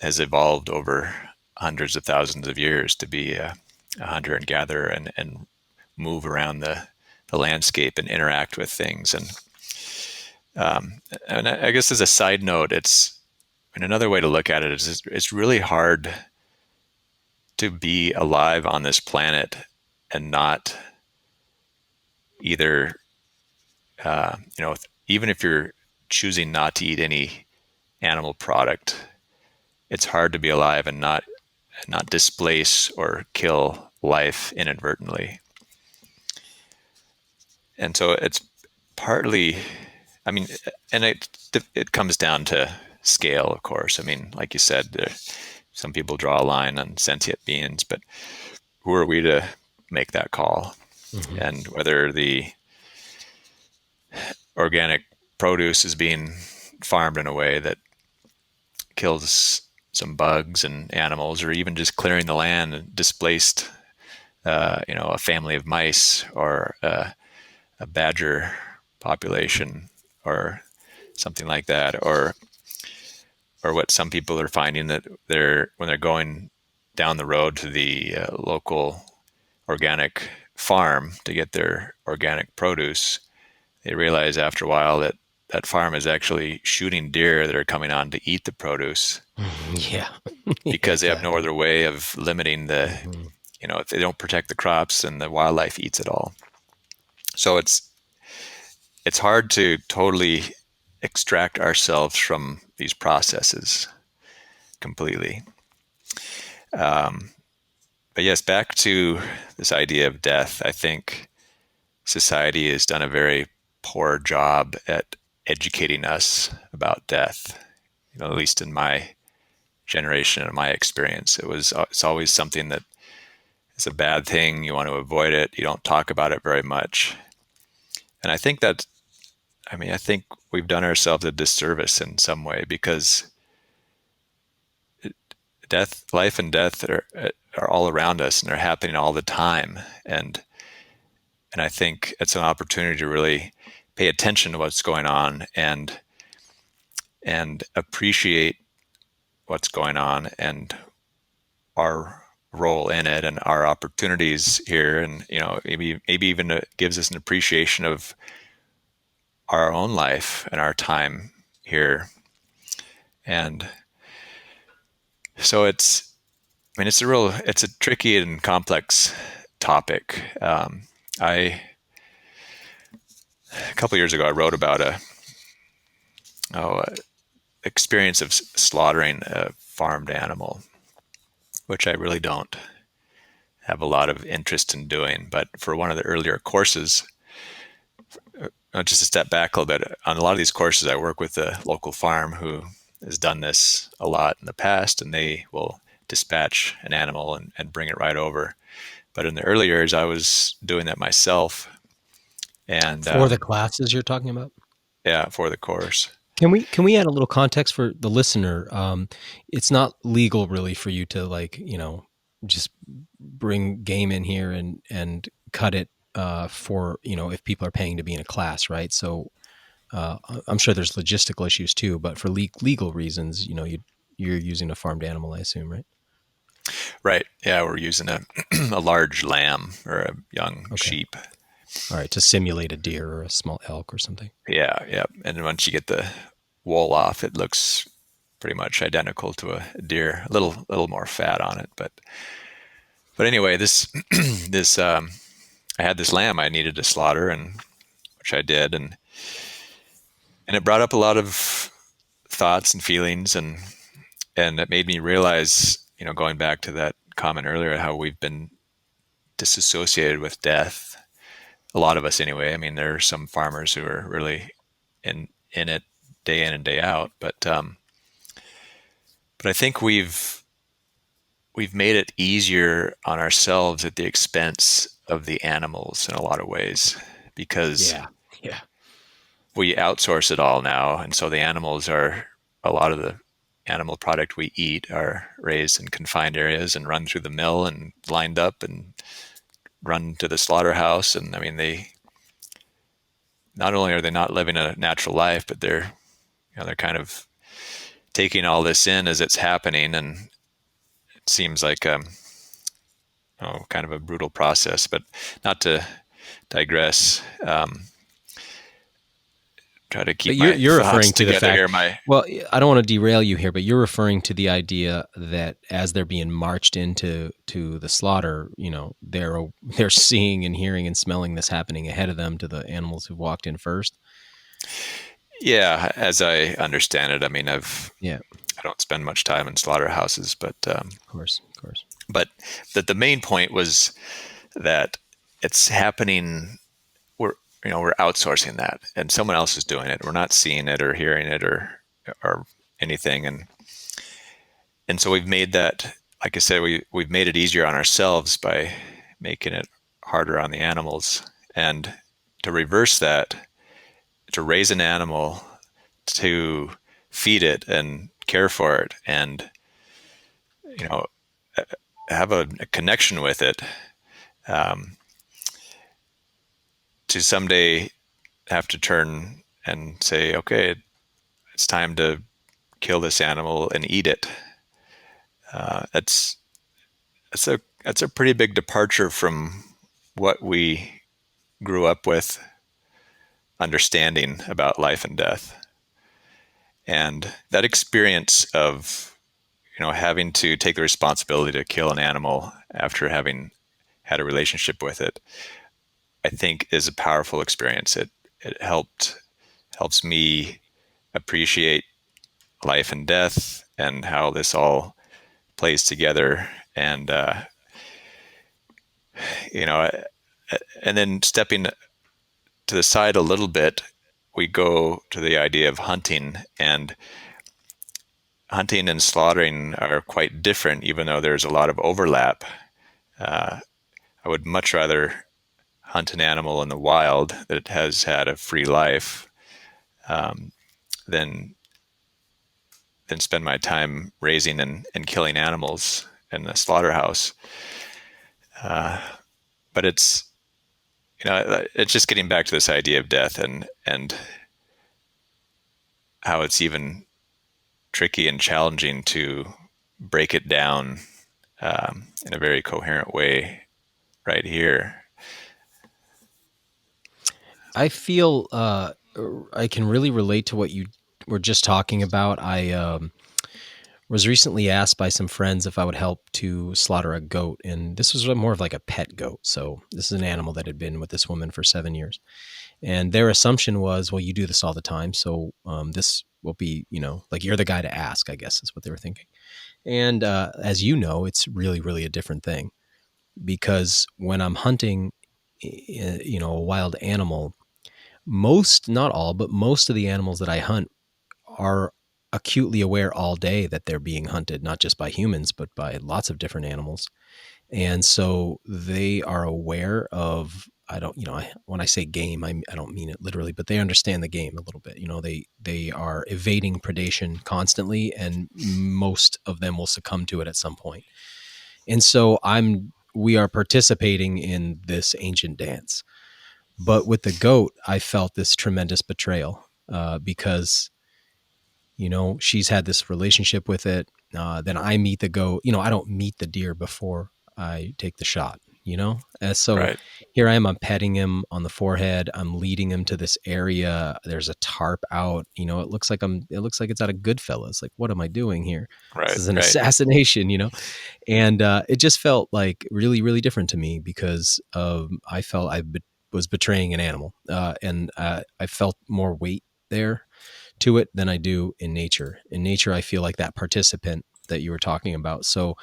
has evolved over hundreds of thousands of years to be a hunter and gatherer and move around the landscape and interact with things. And I guess as a side note, another way to look at it is it's really hard to be alive on this planet and not either, even if you're choosing not to eat any animal product, it's hard to be alive and not displace or kill life inadvertently. And so it's partly, I mean, and it comes down to scale, of course. I mean, like you said, some people draw a line on sentient beings, but who are we to make that call? Mm-hmm. And whether the organic produce is being farmed in a way that kills some bugs and animals, or even just clearing the land and displaced, a family of mice or a badger population or something like that, or what some people are finding, that when they're going down the road to the local organic farm to get their organic produce, they realize after a while that that farm is actually shooting deer that are coming on to eat the produce. Yeah. Because they have no other way of limiting the, if they don't protect the crops, then the wildlife eats it all. So it's hard to totally extract ourselves from these processes completely. But yes, back to this idea of death. I think society has done a very poor job at educating us about death. At least in my generation and my experience, it's always something that is a bad thing. You want to avoid it. You don't talk about it very much. And I think I think we've done ourselves a disservice in some way, because life and death are all around us, and they're happening all the time. And I think it's an opportunity to really pay attention to what's going on and appreciate what's going on and our role in it and our opportunities here. And, maybe even it gives us an appreciation of our own life and our time here. And so it's a tricky and complex topic. A couple of years ago, I wrote about a experience of slaughtering a farmed animal, which I really don't have a lot of interest in doing. But for one of the earlier courses, just to step back a little bit, on a lot of these courses, I work with a local farm who has done this a lot in the past, and they will dispatch an animal and bring it right over. But in the early years, I was doing that myself. And for the classes you're talking about? Yeah, for the course. Can we add a little context for the listener? It's not legal really for you to just bring game in here and cut it for, if people are paying to be in a class, right? So I'm sure there's logistical issues too, but for legal reasons, you're using a farmed animal, I assume, right? Right. Yeah, we're using a large lamb or a young sheep. All right, to simulate a deer or a small elk or something. Yeah. And once you get the wool off, it looks pretty much identical to a deer. A little more fat on it, but anyway, this I had this lamb I needed to slaughter, and which I did, and it brought up a lot of thoughts and feelings, and it made me realize, going back to that comment earlier, how we've been disassociated with death. A lot of us anyway. I mean, there are some farmers who are really in it day in and day out, but I think we've made it easier on ourselves at the expense of the animals in a lot of ways, because we outsource it all now. And so the animals a lot of the animal product we eat are raised in confined areas and run through the mill and lined up and run to the slaughterhouse. And I mean, not only are they not living a natural life, but they're kind of taking all this in as it's happening. And it seems like kind of a brutal process. But not to digress, try to keep you're my referring thoughts to the together fact, here. Well, I don't want to derail you here, but you're referring to the idea that as they're being marched into the slaughter, they're seeing and hearing and smelling this happening ahead of them to the animals who've walked in first. Yeah, as I understand it, I mean, Yeah, I don't spend much time in slaughterhouses, of course, of course. but the main point was that it's happening. We're we're outsourcing that, and someone else is doing it. We're not seeing it or hearing it or anything, and so we've made that. Like I said, we've made it easier on ourselves by making it harder on the animals, and to reverse that, to raise an animal, to feed it and care for it, and you know have a connection with it, um, to someday have to turn and say, okay, it's time to kill this animal and eat it. That's that's a pretty big departure from what we grew up with understanding about life and death. And that experience of having to take the responsibility to kill an animal after having had a relationship with it, I think is a powerful experience. It helps me appreciate life and death and how this all plays together. And you know, and then stepping to the side a little bit, we go to the idea of hunting, and hunting and slaughtering are quite different, even though there's a lot of overlap. I would much rather hunt an animal in the wild that has had a free life, um, than spend my time raising and killing animals in the slaughterhouse. But it's just getting back to this idea of death and how it's even tricky and challenging to break it down, in a very coherent way right here. I feel I can really relate to what you were just talking about. I was recently asked by some friends if I would help to slaughter a goat, and this was more of like a pet goat. So this is an animal that had been with this woman for 7 years, and their assumption was, well, you do this all the time, so this will be, like you're the guy to ask, I guess is what they were thinking. And as you know, it's really, really a different thing, because when I'm hunting, a wild animal, most, not all, but most of the animals that I hunt are acutely aware all day that they're being hunted, not just by humans, but by lots of different animals. And so they are aware of, when I say game, I don't mean it literally, but they understand the game a little bit. They are evading predation constantly, and most of them will succumb to it at some point. And so we are participating in this ancient dance. But with the goat, I felt this tremendous betrayal, because, she's had this relationship with it. Then I meet the goat. I don't meet the deer before I take the shot, And so Right. here I am, I'm petting him on the forehead. I'm leading him to this area. There's a tarp out. It looks like it's out of Goodfellas. Like, what am I doing here? Right. This is an Right. assassination, And it just felt like really, really different to me, because I felt was betraying an animal, and I felt more weight there to it than I do in nature. In nature, I feel like that participant that you were talking about. So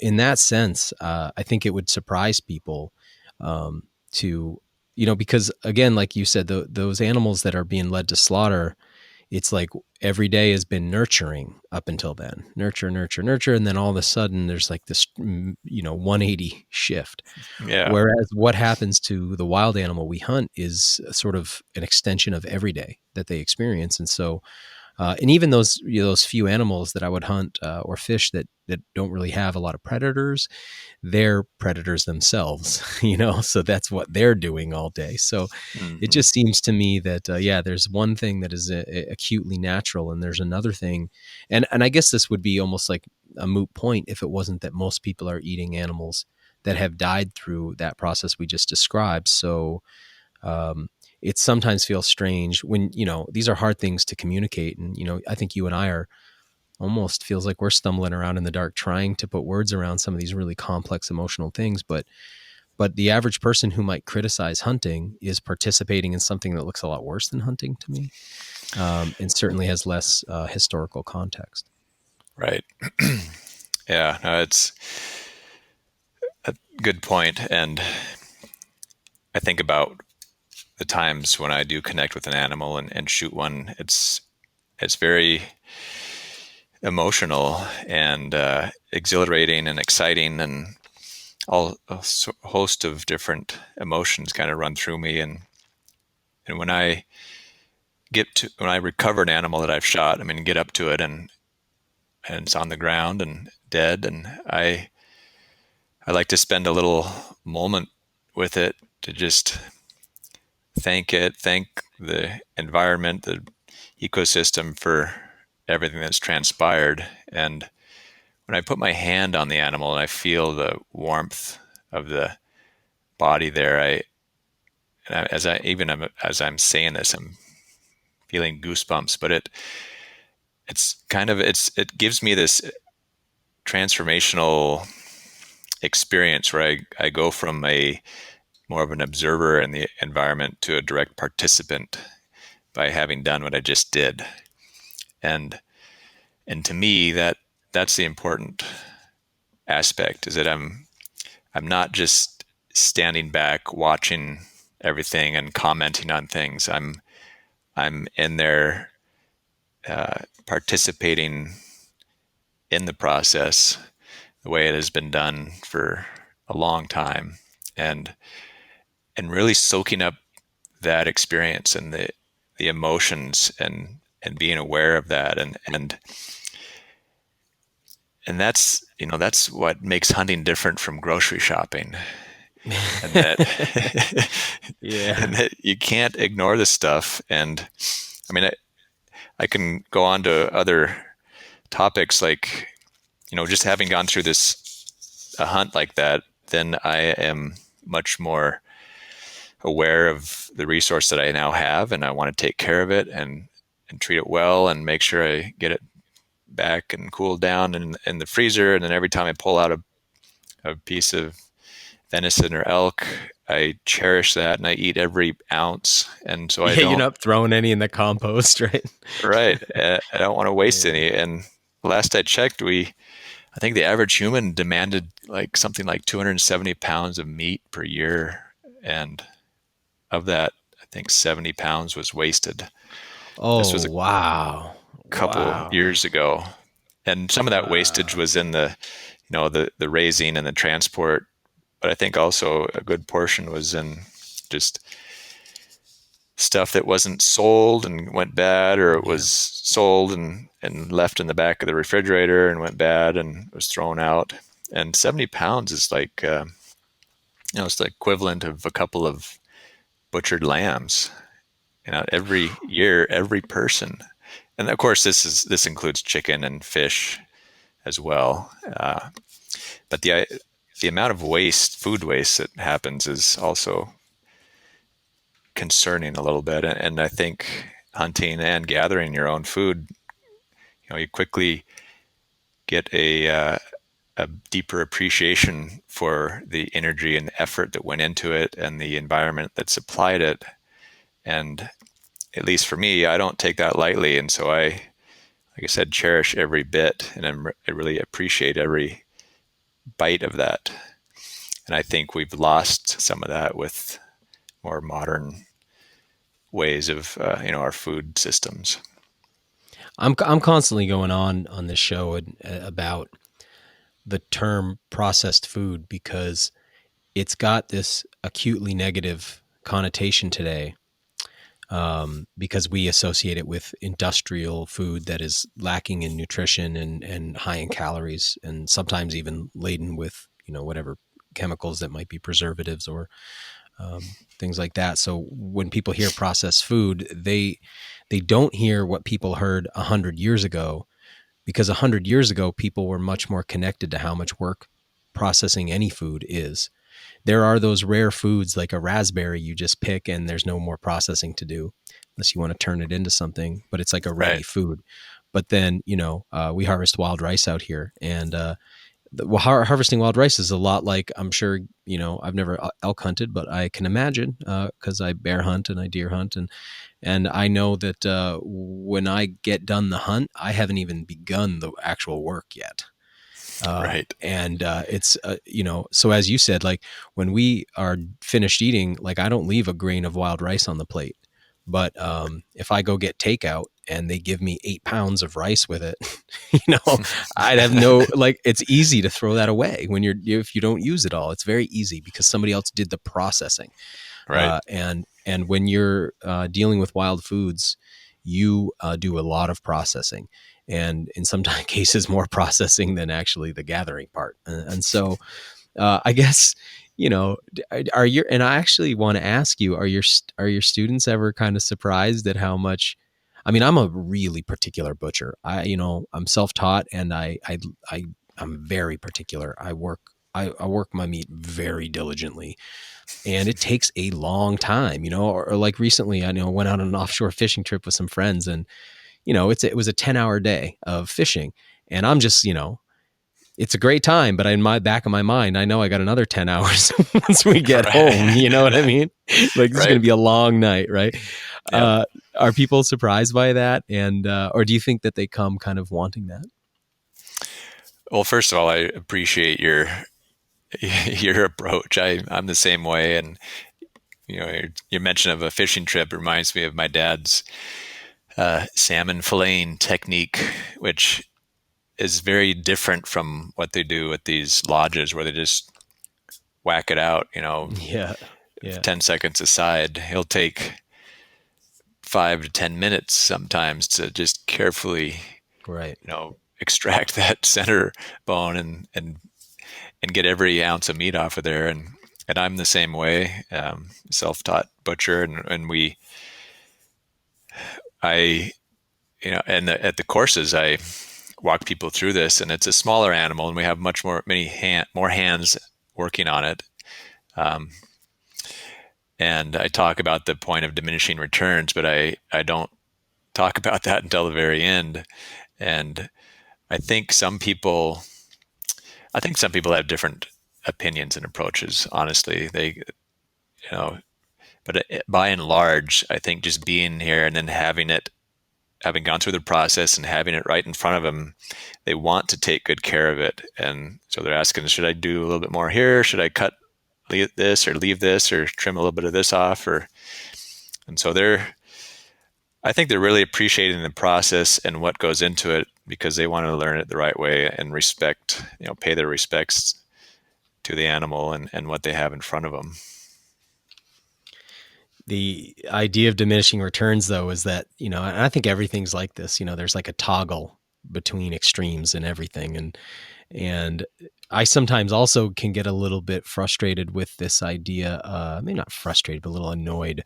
in that sense, I think it would surprise people, to, because again, like you said, those animals that are being led to slaughter, it's like every day has been nurturing up until then, nurture, nurture, nurture. And then all of a sudden there's like this, 180 shift. Yeah. Whereas what happens to the wild animal we hunt is sort of an extension of every day that they experience. And so, and even those few animals that I would hunt or fish that don't really have a lot of predators, they're predators themselves, so that's what they're doing all day. So it just seems to me that, there's one thing that is acutely natural, and there's another thing. And I guess this would be almost like a moot point if it wasn't that most people are eating animals that have died through that process we just described. So it sometimes feels strange when, these are hard things to communicate. And, I think you and I are almost feels like we're stumbling around in the dark trying to put words around some of these really complex emotional things. But the average person who might criticize hunting is participating in something that looks a lot worse than hunting to me. and certainly has less historical context. Right. Yeah, no, it's a good point. And I think about the times when I do connect with an animal and shoot one. It's very emotional and exhilarating and exciting, and all a host of different emotions kind of run through me. And when I recover an animal that I've shot, I mean, get up to it and it's on the ground and dead, and I like to spend a little moment with it to just thank the environment, the ecosystem for everything that's transpired. And when I put my hand on the animal and I feel the warmth of the body there, as I'm saying this, I'm feeling goosebumps. But it gives me this transformational experience where I go from a more of an observer in the environment to a direct participant by having done what I just did. And to me, that's the important aspect, is that I'm not just standing back watching everything and commenting on things. I'm in there participating in the process the way it has been done for a long time, and really soaking up that experience and the emotions and being aware of that, and that's what makes hunting different from grocery shopping. And that Yeah. and that you can't ignore this stuff. And I mean, I can go on to other topics, like, just having gone through a hunt like that, then I am much more aware of the resource that I now have, and I want to take care of it and treat it well and make sure I get it back and cooled down in the freezer. And then every time I pull out a piece of venison or elk, I cherish that and I eat every ounce. And so you're not throwing any in the compost, right? Right. I don't want to waste any. And last I checked, I think the average human demanded something like 270 pounds of meat per year. And of that, I think 70 pounds was wasted. Oh, this was wow. Couple years ago. And some of that wastage was in the raising and the transport. But I think also a good portion was in just stuff that wasn't sold and went bad, or it was sold and left in the back of the refrigerator and went bad and was thrown out. And 70 pounds is it's the equivalent of a couple of butchered lambs, every year, every person. And of course, this includes chicken and fish as well. But the amount of food waste that happens is also concerning a little bit. And I think hunting and gathering your own food, you quickly get a deeper appreciation for the energy and effort that went into it and the environment that supplied it. And at least for me, I don't take that lightly. And so I, like I said, cherish every bit, and I really appreciate every bite of that. And I think we've lost some of that with more modern ways of our food systems. I'm constantly going on this show about the term processed food, because it's got this acutely negative connotation today, because we associate it with industrial food that is lacking in nutrition and high in calories, and sometimes even laden with whatever chemicals that might be preservatives or things like that. So when people hear processed food, they don't hear what people heard 100 years ago, because 100 years ago, people were much more connected to how much work processing any food is. There are those rare foods like a raspberry you just pick and there's no more processing to do unless you want to turn it into something, but it's like a ready food. But then, we harvest wild rice out here, and harvesting wild rice is a lot like, I'm sure, I've never elk hunted, but I can imagine, because I bear hunt and I deer hunt, and I know that when I get done the hunt, I haven't even begun the actual work yet. Right. And it's, so as you said, like when we are finished eating, like I don't leave a grain of wild rice on the plate. But if I go get takeout and they give me 8 pounds of rice with it, I'd have it's easy to throw that away if you don't use it all. It's very easy because somebody else did the processing. Right. And when you're dealing with wild foods, you do a lot of processing, and in some cases more processing than actually the gathering part. And so I guess, are your, and I actually want to ask you, are your students ever kind of surprised at how much, I mean, I'm a really particular butcher. I'm self-taught, and I'm very particular. I work my meat very diligently, and it takes a long time, or like recently, I went out on an offshore fishing trip with some friends, and, it was a 10-hour day of fishing, and I'm just, it's a great time, but in my back of my mind, I know I got another 10 hours once we get home. You know what I mean? Like, this is going to be a long night, right? Yep. Are people surprised by that? And, or do you think that they come kind of wanting that? Well, first of all, I appreciate your approach. I'm the same way. And, your mention of a fishing trip reminds me of my dad's salmon filleting technique, which is very different from what they do at these lodges where they just whack it out, 10 seconds aside. He'll take 5 to 10 minutes sometimes to just carefully, extract that center bone and get every ounce of meat off of there. And I'm the same way, self-taught butcher. And at the courses, I walk people through this, and it's a smaller animal, and we have more hands working on it. And I talk about the point of diminishing returns, but I don't talk about that until the very end. And I think some people have different opinions and approaches. Honestly, but by and large, I think just being here and then having gone through the process and having it right in front of them, they want to take good care of it. And so they're asking, should I do a little bit more here? Should I leave this or trim a little bit of this off? And so I think they're really appreciating the process and what goes into it, because they want to learn it the right way and respect, pay their respects to the animal and what they have in front of them. The idea of diminishing returns, though, is that, and I think everything's like this, there's like a toggle between extremes and everything. And I sometimes also can get a little bit frustrated with this idea, maybe not frustrated, but a little annoyed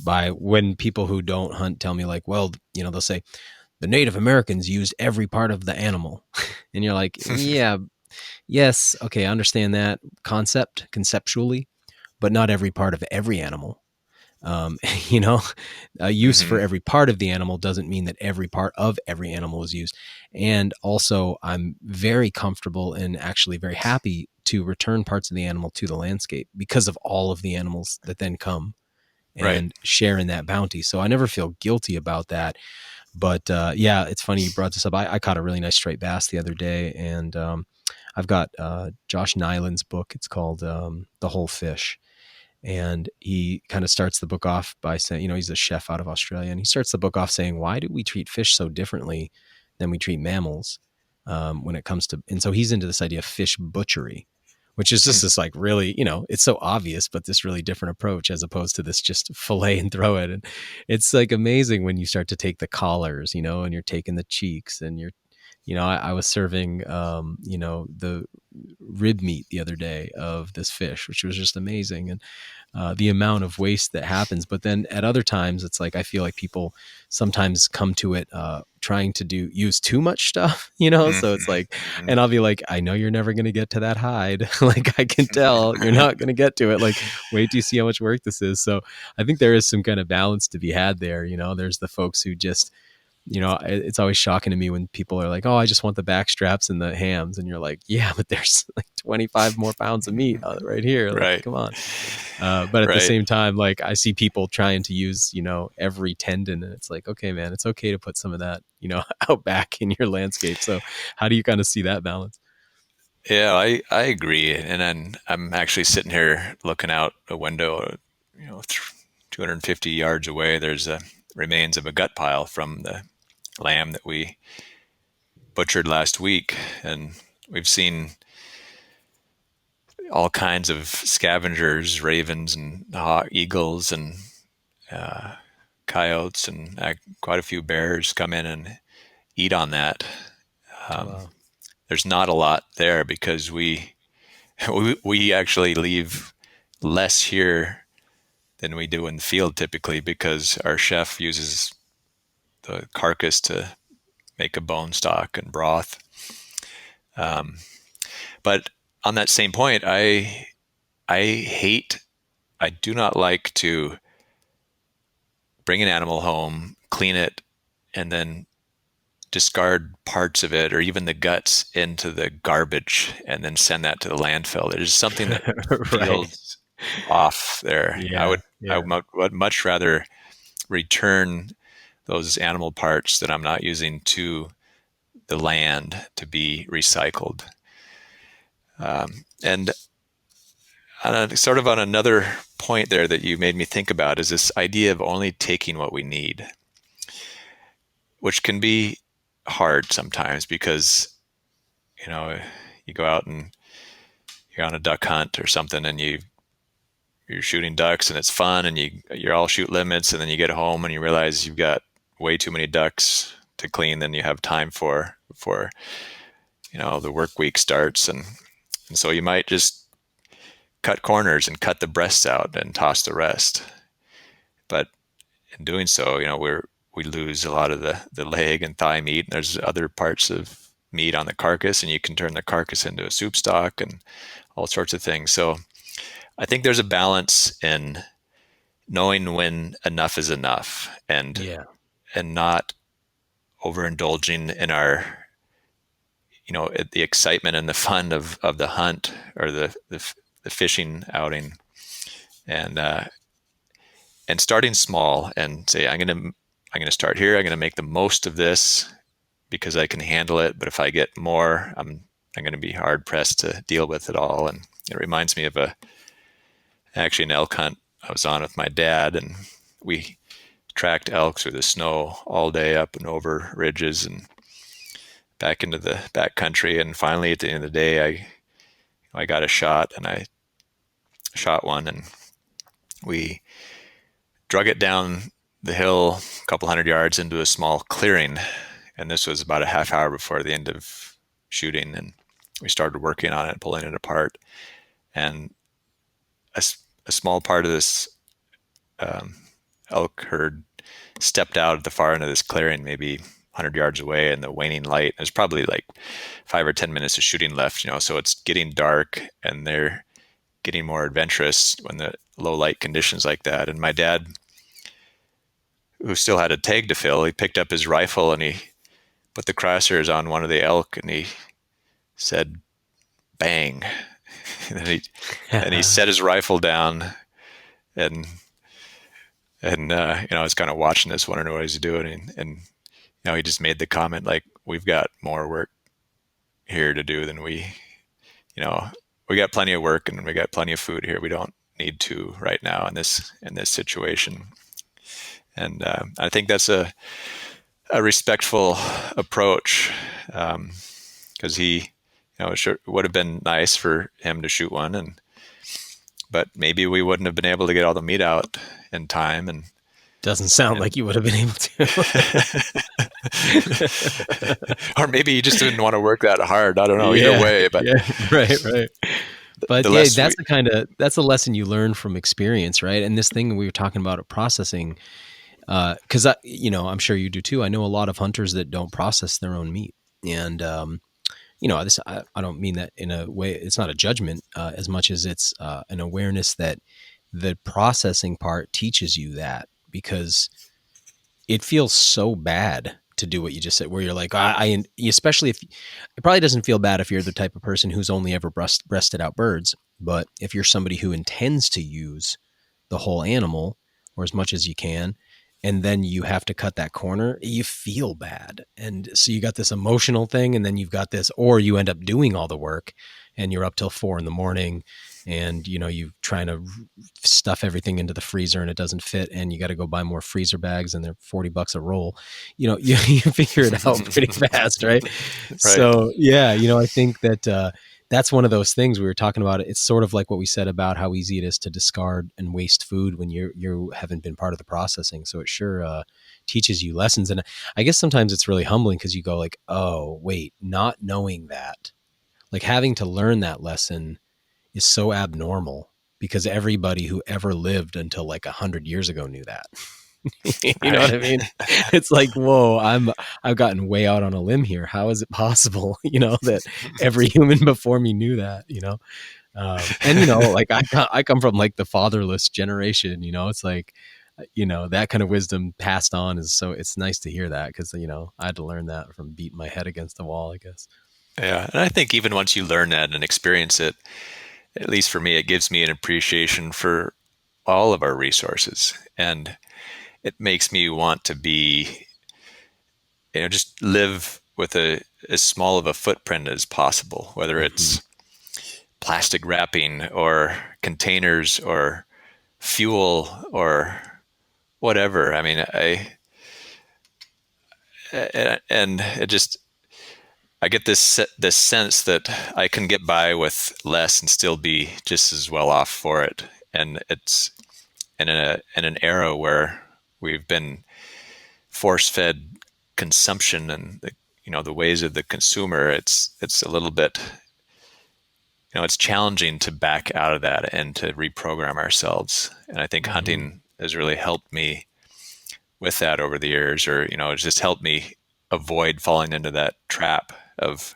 by when people who don't hunt tell me, like, well, they'll say the Native Americans used every part of the animal. And you're like, yeah, yes. Okay. I understand that conceptually, but not every part of every animal. Use for every part of the animal doesn't mean that every part of every animal is used. And also, I'm very comfortable and actually very happy to return parts of the animal to the landscape because of all of the animals that then come and share in that bounty. So I never feel guilty about that. But it's funny you brought this up. I caught a really nice striped bass the other day, and I've got Josh Nyland's book. It's called The Whole Fish. And he kind of starts the book off by saying, he's a chef out of Australia, and he starts the book off saying, why do we treat fish so differently than we treat mammals when it comes to, and so he's into this idea of fish butchery, which is just this like really, it's so obvious, but this really different approach as opposed to this just fillet and throw it. And it's like amazing when you start to take the collars, and you're taking the cheeks, and you're, I was serving, the rib meat the other day of this fish, which was just amazing. And the amount of waste that happens. But then at other times, it's like, I feel like people sometimes come to it trying to use too much stuff, so it's like, and I'll be like, I know you're never going to get to that hide. Like, I can tell you're not going to get to it. Like, wait till you see how much work this is. So I think there is some kind of balance to be had there. There's the folks who just, it's always shocking to me when people are like, "Oh, I just want the back straps and the hams," and you're like, "Yeah, but there's like 25 more pounds of meat right here. Like, Right. come on." But at the Right. same time, like I see people trying to use, every tendon, and it's like, okay, man, it's okay to put some of that, out back in your landscape. So, how do you kind of see that balance? Yeah, I agree. And then I'm actually sitting here looking out a window, 250 yards away. There's remains of a gut pile from the lamb that we butchered last week. And we've seen all kinds of scavengers, ravens and eagles and coyotes and quite a few bears come in and eat on that. Wow. There's not a lot there because we actually leave less here than we do in the field typically, because our chef uses the carcass to make a bone stock and broth. But on that same point, I do not like to bring an animal home, clean it, and then discard parts of it or even the guts into the garbage and then send that to the landfill. There's something that Right. feels off there. Yeah. I would much rather return those animal parts that I'm not using to the land to be recycled. And sort of on another point there that you made me think about is this idea of only taking what we need, which can be hard sometimes because, you go out and you're on a duck hunt or something and you're shooting ducks and it's fun and you're all shoot limits, and then you get home and you realize you've got way too many ducks to clean than you have time for before, the work week starts. And so you might just cut corners and cut the breasts out and toss the rest. But in doing so, we lose a lot of the leg and thigh meat. And there's other parts of meat on the carcass, and you can turn the carcass into a soup stock and all sorts of things. So I think there's a balance in knowing when enough is enough and not overindulging in our, the excitement and the fun of the hunt or the fishing outing, and starting small and say, I'm going to start here. I'm going to make the most of this because I can handle it. But if I get more, I'm going to be hard pressed to deal with it all. And it reminds me of actually an elk hunt I was on with my dad, and we tracked elk through the snow all day up and over ridges and back into the back country. And finally, at the end of the day, I got a shot, and I shot one, and we drug it down the hill a couple hundred yards into a small clearing. And this was about a half hour before the end of shooting. And we started working on it, pulling it apart. And a small part of this elk herd stepped out at the far end of this clearing, maybe 100 yards away in the waning light. There's probably like 5 or 10 minutes of shooting left, so it's getting dark and they're getting more adventurous when the low light conditions like that. And my dad, who still had a tag to fill, he picked up his rifle and he put the crosshairs on one of the elk and he said, "Bang." and he set his rifle down and I was kind of watching this, wondering what he's doing. And he just made the comment, like, we've got more work here to do than we got plenty of work and we got plenty of food here. We don't need to right now in this situation. And I think that's a respectful approach, because he, it sure would have been nice for him to shoot one, but maybe we wouldn't have been able to get all the meat out in time. And doesn't sound like you would have been able to. Or maybe you just didn't want to work that hard. I don't know. Either way, but right. But that's a lesson you learn from experience, right? And this thing we were talking about processing, because I'm sure you do too. I know a lot of hunters that don't process their own meat, and I don't mean that in a way. It's not a judgment as much as it's an awareness that the processing part teaches you that, because it feels so bad to do what you just said, where you're like, especially if it probably doesn't feel bad if you're the type of person who's only ever breasted out birds. But if you're somebody who intends to use the whole animal or as much as you can, and then you have to cut that corner, you feel bad. And so you got this emotional thing, and then you've got this, or you end up doing all the work and you're up till 4 a.m. and, you trying to stuff everything into the freezer and it doesn't fit. And you got to go buy more freezer bags and they're $40 a roll. You figure it out pretty fast. Right. So yeah, I think that, that's one of those things we were talking about. It's sort of like what we said about how easy it is to discard and waste food when you haven't been part of the processing. So it sure teaches you lessons. And I guess sometimes it's really humbling because you go like, oh, wait, not knowing that, like having to learn that lesson is so abnormal because everybody who ever lived until like 100 years ago knew that. You know what I mean? It's like, whoa, I've gotten way out on a limb here. How is it possible, that every human before me knew that, and, like I come from like the fatherless generation, it's like, that kind of wisdom passed on it's nice to hear that because, I had to learn that from beating my head against the wall, I guess. Yeah. And I think even once you learn that and experience it, at least for me, it gives me an appreciation for all of our resources. And it makes me want to be, just live with as small of a footprint as possible, whether it's plastic wrapping or containers or fuel or whatever. I mean, I get this sense that I can get by with less and still be just as well off for it. And it's in an era where we've been force-fed consumption and the ways of the consumer. It's a little bit, it's challenging to back out of that and to reprogram ourselves. And I think hunting has really helped me with that over the years, or it's just helped me avoid falling into that trap of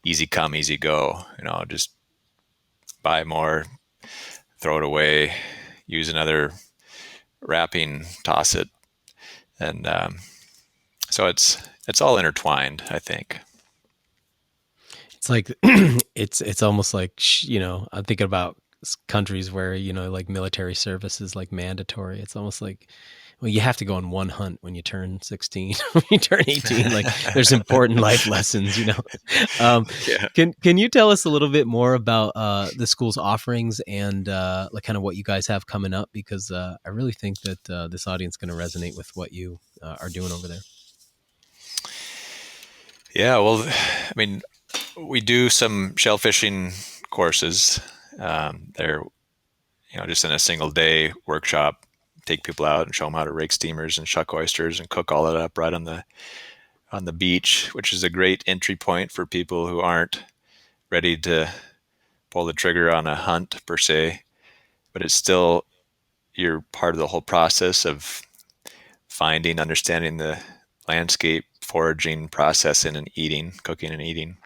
easy come, easy go. Just buy more, throw it away, use another wrapping, toss it. And so it's all intertwined, I think. It's like it's almost like I'm thinking about countries where like military service is like mandatory. It's almost like, well, you have to go on one hunt when you turn 16, when you turn 18. Like there's important life lessons. Yeah. Can you tell us a little bit more about the school's offerings and like kind of what you guys have coming up? Because I really think that this audience is going to resonate with what you are doing over there. Yeah, well, I mean, we do some shell fishing courses. They're, just in a single day workshop, take people out and show them how to rake steamers and shuck oysters and cook all that up right on the beach, which is a great entry point for people who aren't ready to pull the trigger on a hunt per se, but it's still, you're part of the whole process of finding, understanding the landscape, foraging, processing, and eating, cooking and eating.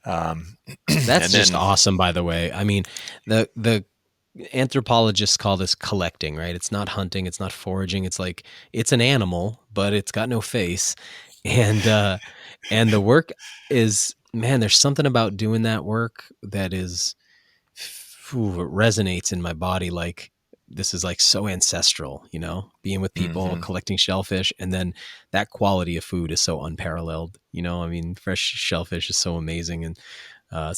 That's just awesome, by the way. I mean, the anthropologists call this collecting, right? It's not hunting, it's not foraging. It's like, it's an animal, but it's got no face. And the work is, man, there's something about doing that work that is, it resonates in my body. Like, this is like so ancestral, being with people, collecting shellfish. And then that quality of food is so unparalleled. I mean, fresh shellfish is so amazing. And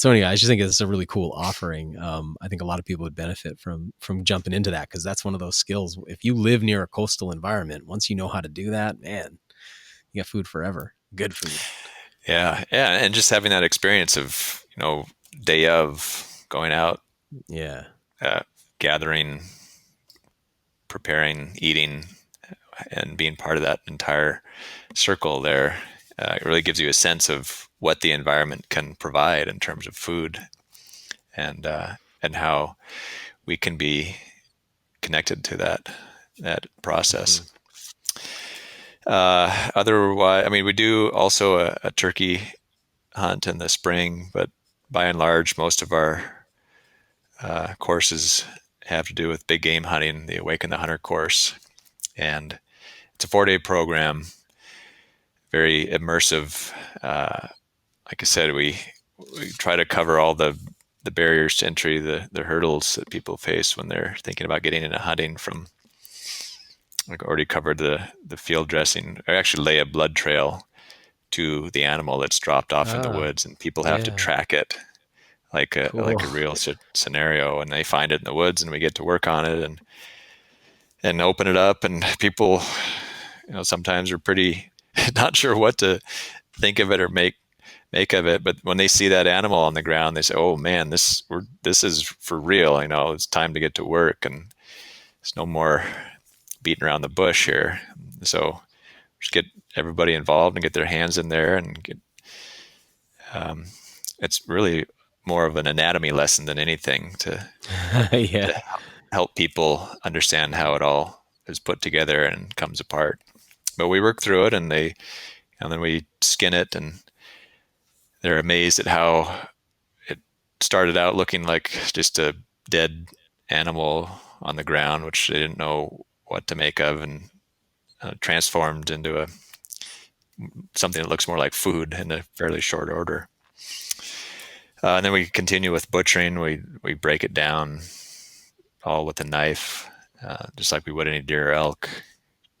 so anyway, I just think it's a really cool offering. I think a lot of people would benefit from jumping into that, because that's one of those skills. If you live near a coastal environment, once you know how to do that, man, you got food forever. Good food. Yeah. Yeah. And just having that experience of, day of going out. Yeah. Gathering, preparing, eating, and being part of that entire circle there, it really gives you a sense of what the environment can provide in terms of food, and how we can be connected to that process. Otherwise, I mean, we do also a turkey hunt in the spring, but by and large, most of our courses have to do with big game hunting, the Awaken the Hunter course. And it's a 4-day program. very immersive. Like I said, we try to cover all the barriers to entry, the hurdles that people face when they're thinking about getting into hunting. From, like, already covered the field dressing. I actually lay a blood trail to the animal that's dropped off in the woods, and people have to track it like a real scenario. And they find it in the woods, and we get to work on it and open it up. And people, sometimes are pretty not sure what to think of it or make of it. But when they see that animal on the ground, they say, "Oh man, this is for real. It's time to get to work, and there's no more beating around the bush here." So just get everybody involved and get their hands in there, and get. It's really more of an anatomy lesson than anything to help people understand how it all is put together and comes apart. But we work through it, and then we skin it, and they're amazed at how it started out looking like just a dead animal on the ground, which they didn't know what to make of, and transformed into something that looks more like food in a fairly short order. And then we continue with butchering. We break it down all with a knife, just like we would any deer or elk.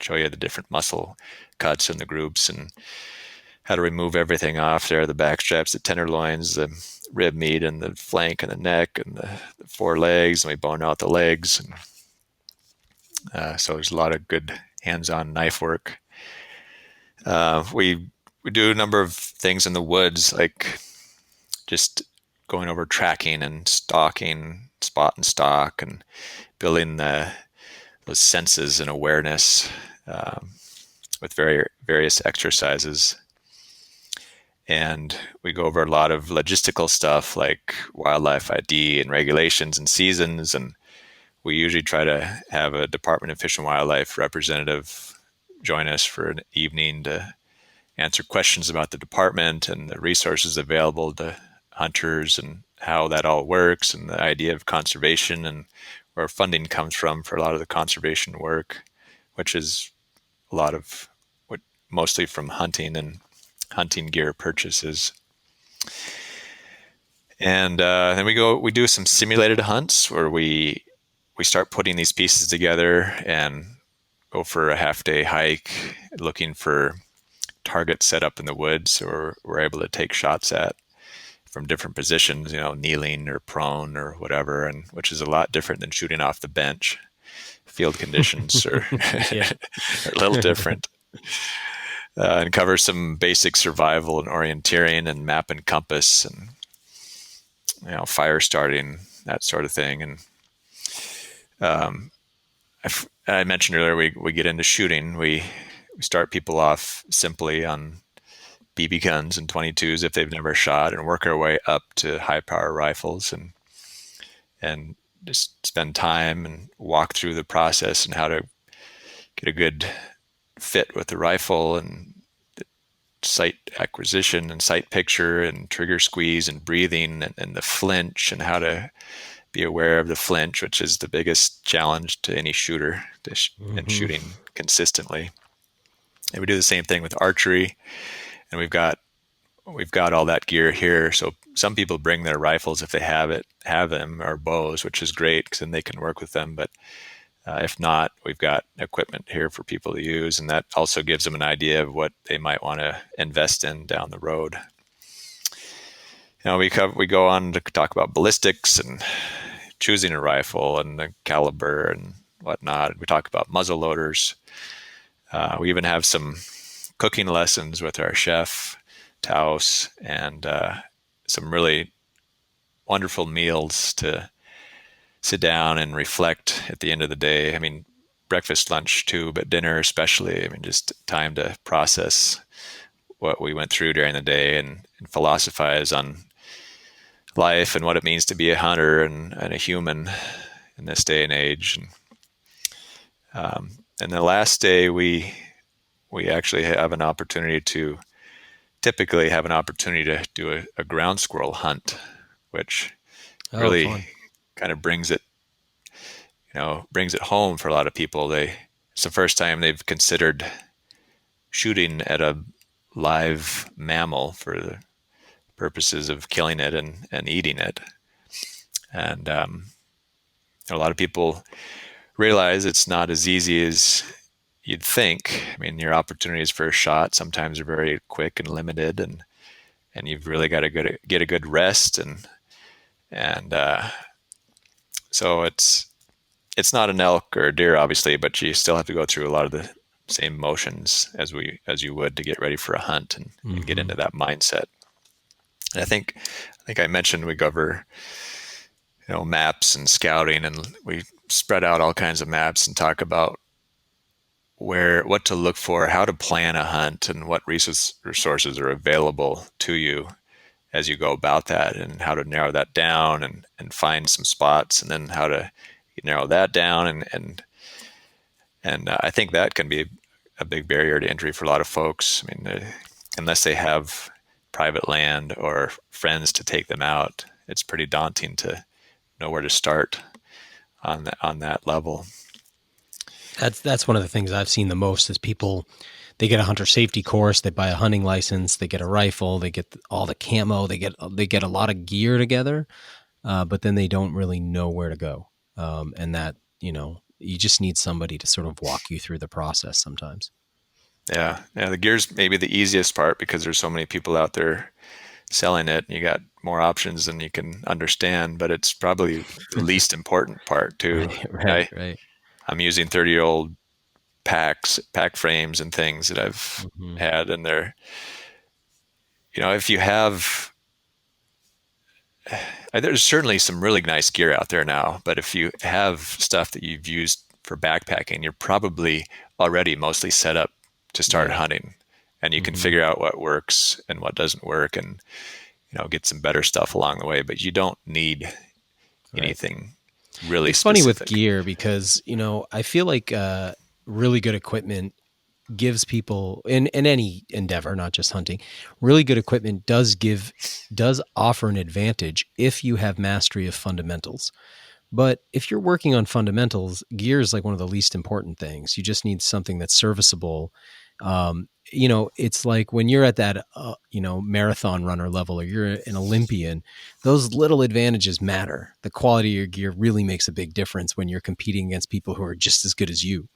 Show you the different muscle cuts and the groups, and how to remove everything off there: the back straps, the tenderloins, the rib meat, and the flank, and the neck, and the forelegs. And we bone out the legs. And so there's a lot of good hands-on knife work. We do a number of things in the woods, like just going over tracking and stalking, spot and stalk, and building those senses and awareness with various exercises. And we go over a lot of logistical stuff like wildlife ID and regulations and seasons. And we usually try to have a Department of Fish and Wildlife representative join us for an evening to answer questions about the department and the resources available to hunters, and how that all works, and the idea of conservation, and where funding comes from for a lot of the conservation work, which is a lot of mostly from hunting and hunting gear purchases. And then we do some simulated hunts where we start putting these pieces together and go for a half-day hike, looking for targets set up in the woods, or we're able to take shots at from different positions, kneeling or prone or whatever, and which is a lot different than shooting off the bench. Field conditions are a little different. And cover some basic survival and orienteering and map and compass, and fire starting, that sort of thing. And I mentioned earlier, we get into shooting. We start people off simply on BB guns and 22s if they've never shot, and work our way up to high power rifles, and just spend time and walk through the process and how to get a good fit with the rifle, and the sight acquisition and sight picture and trigger squeeze and breathing, and the flinch, and how to be aware of the flinch, which is the biggest challenge to any shooter and shooting consistently. And we do the same thing with archery. And we've got all that gear here. So some people bring their rifles if they have them, or bows, which is great because then they can work with them. But if not, we've got equipment here for people to use, and that also gives them an idea of what they might want to invest in down the road. We go on to talk about ballistics and choosing a rifle and the caliber and whatnot. We talk about muzzle loaders. We even have some cooking lessons with our chef, Taos, and some really wonderful meals to sit down and reflect at the end of the day. I mean, breakfast, lunch too, but dinner especially. I mean, just time to process what we went through during the day, and philosophize on life and what it means to be a hunter and a human in this day and age. And the last day, we actually typically have an opportunity to do a ground squirrel hunt, which really kind of brings it home for a lot of people. It's the first time they've considered shooting at a live mammal for the purposes of killing it and eating it. And a lot of people realize it's not as easy as you'd think. I mean, your opportunities for a shot sometimes are very quick and limited, and you've really got to get a good rest, and so it's not an elk or a deer, obviously, but you still have to go through a lot of the same motions as you would to get ready for a hunt and get into that mindset. And I think I mentioned we go over, maps and scouting, and we spread out all kinds of maps and talk about what to look for, how to plan a hunt, and what resources are available to you as you go about that, and how to narrow that down and find some spots, and then how to narrow that down. And I think that can be a big barrier to entry for a lot of folks. I mean, unless they have private land or friends to take them out, it's pretty daunting to know where to start on that level. That's one of the things I've seen the most is people, they get a hunter safety course, they buy a hunting license, they get a rifle, they get all the camo, they get a lot of gear together, but then they don't really know where to go. And that, you just need somebody to sort of walk you through the process sometimes. Yeah. The gear's maybe the easiest part because there's so many people out there selling it. And you got more options than you can understand, but it's probably the least important part too. Right. I'm using 30-year-old pack frames and things that I've had, and they're, if you have, there's certainly some really nice gear out there now, but if you have stuff that you've used for backpacking, you're probably already mostly set up to start hunting, and you can figure out what works and what doesn't work, and get some better stuff along the way, but you don't need anything really it's specific. Funny with gear because, I feel like really good equipment gives people in any endeavor, not just hunting, really good equipment does offer an advantage if you have mastery of fundamentals. But if you're working on fundamentals, gear is like one of the least important things. You just need something that's serviceable. It's like when you're at that, marathon runner level, or you're an Olympian, those little advantages matter. The quality of your gear really makes a big difference when you're competing against people who are just as good as you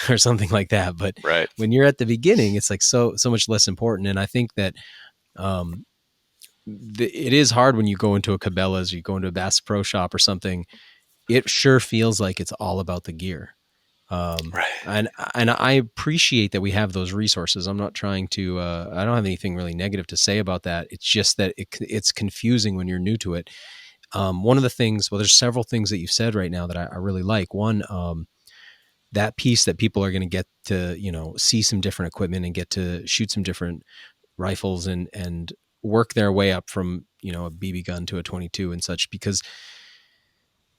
or something like that. But when you're at the beginning, it's like so much less important. And I think that, it is hard when you go into a Cabela's, or you go into a Bass Pro Shop or something. It sure feels like it's all about the gear. And I appreciate that we have those resources. I'm not trying to, I don't have anything really negative to say about that. It's just that it's confusing when you're new to it. One of the things, there's several things that you've said right now that I really like. One, that piece that people are going to get to, see some different equipment and get to shoot some different rifles and work their way up from, a BB gun to a 22 and such, because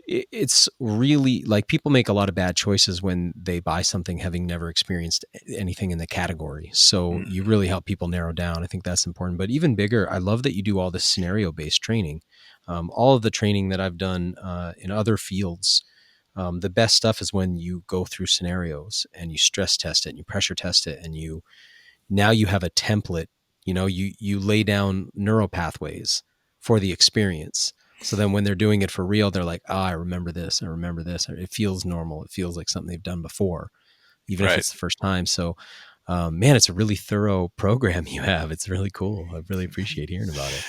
it's really like people make a lot of bad choices when they buy something having never experienced anything in the category. So you really help people narrow down. I think that's important. But even bigger, I love that you do all this scenario-based training. All of the training that I've done in other fields, the best stuff is when you go through scenarios and you stress test it and you pressure test it, and now you have a template. You lay down neural pathways for the experience. So then when they're doing it for real, they're like, I remember this. I remember this. It feels normal. It feels like something they've done before, even if it's the first time. So, man, it's a really thorough program you have. It's really cool. I really appreciate hearing about it.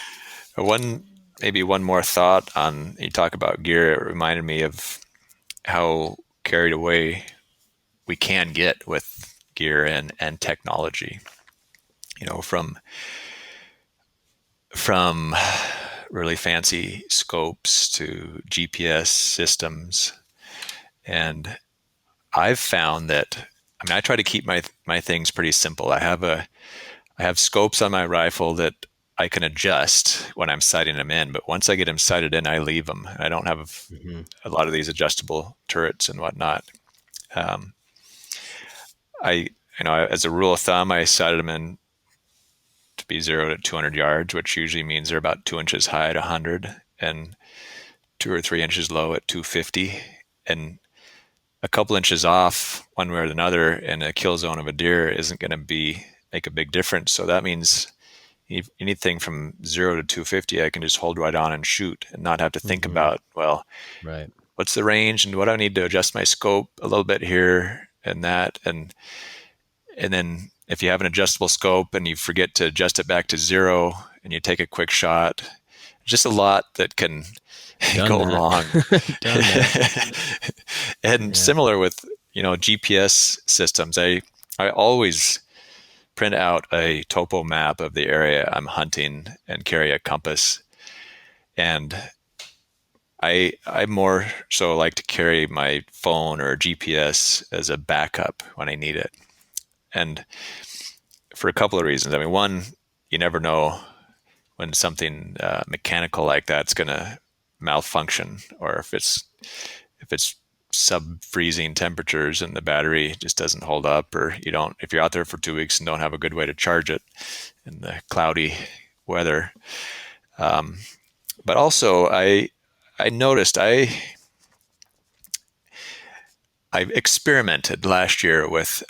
Maybe one more thought on, you talk about gear. It reminded me of how carried away we can get with gear and technology, from really fancy scopes to GPS systems. And I've found that, I try to keep my things pretty simple. I have scopes on my rifle that I can adjust when I'm sighting them in, but once I get them sighted in, I leave them. I don't have a lot of these adjustable turrets and whatnot. As a rule of thumb, I sighted them in to be 0 to 200 yards, which usually means they're about 2 inches high at 100 and 2 or 3 inches low at 250. And a couple inches off one way or another in a kill zone of a deer isn't going to be make a big difference. So that means anything from 0 to 250, I can just hold right on and shoot and not have to think Mm-hmm. about, well, Right. what's the range and what do I need to adjust my scope a little bit here and that. And then if you have an adjustable scope and you forget to adjust it back to 0 and you take a quick shot, just a lot that can Done go that. wrong. Done that. And Yeah. similar with, GPS systems, I always print out a topo map of the area I'm hunting and carry a compass. And I more so like to carry my phone or GPS as a backup when I need it. And for a couple of reasons. I mean, one, you never know when something mechanical like that's going to malfunction, or if it's sub freezing temperatures and the battery just doesn't hold up, or if you're out there for 2 weeks and don't have a good way to charge it in the cloudy weather. But also I noticed I experimented last year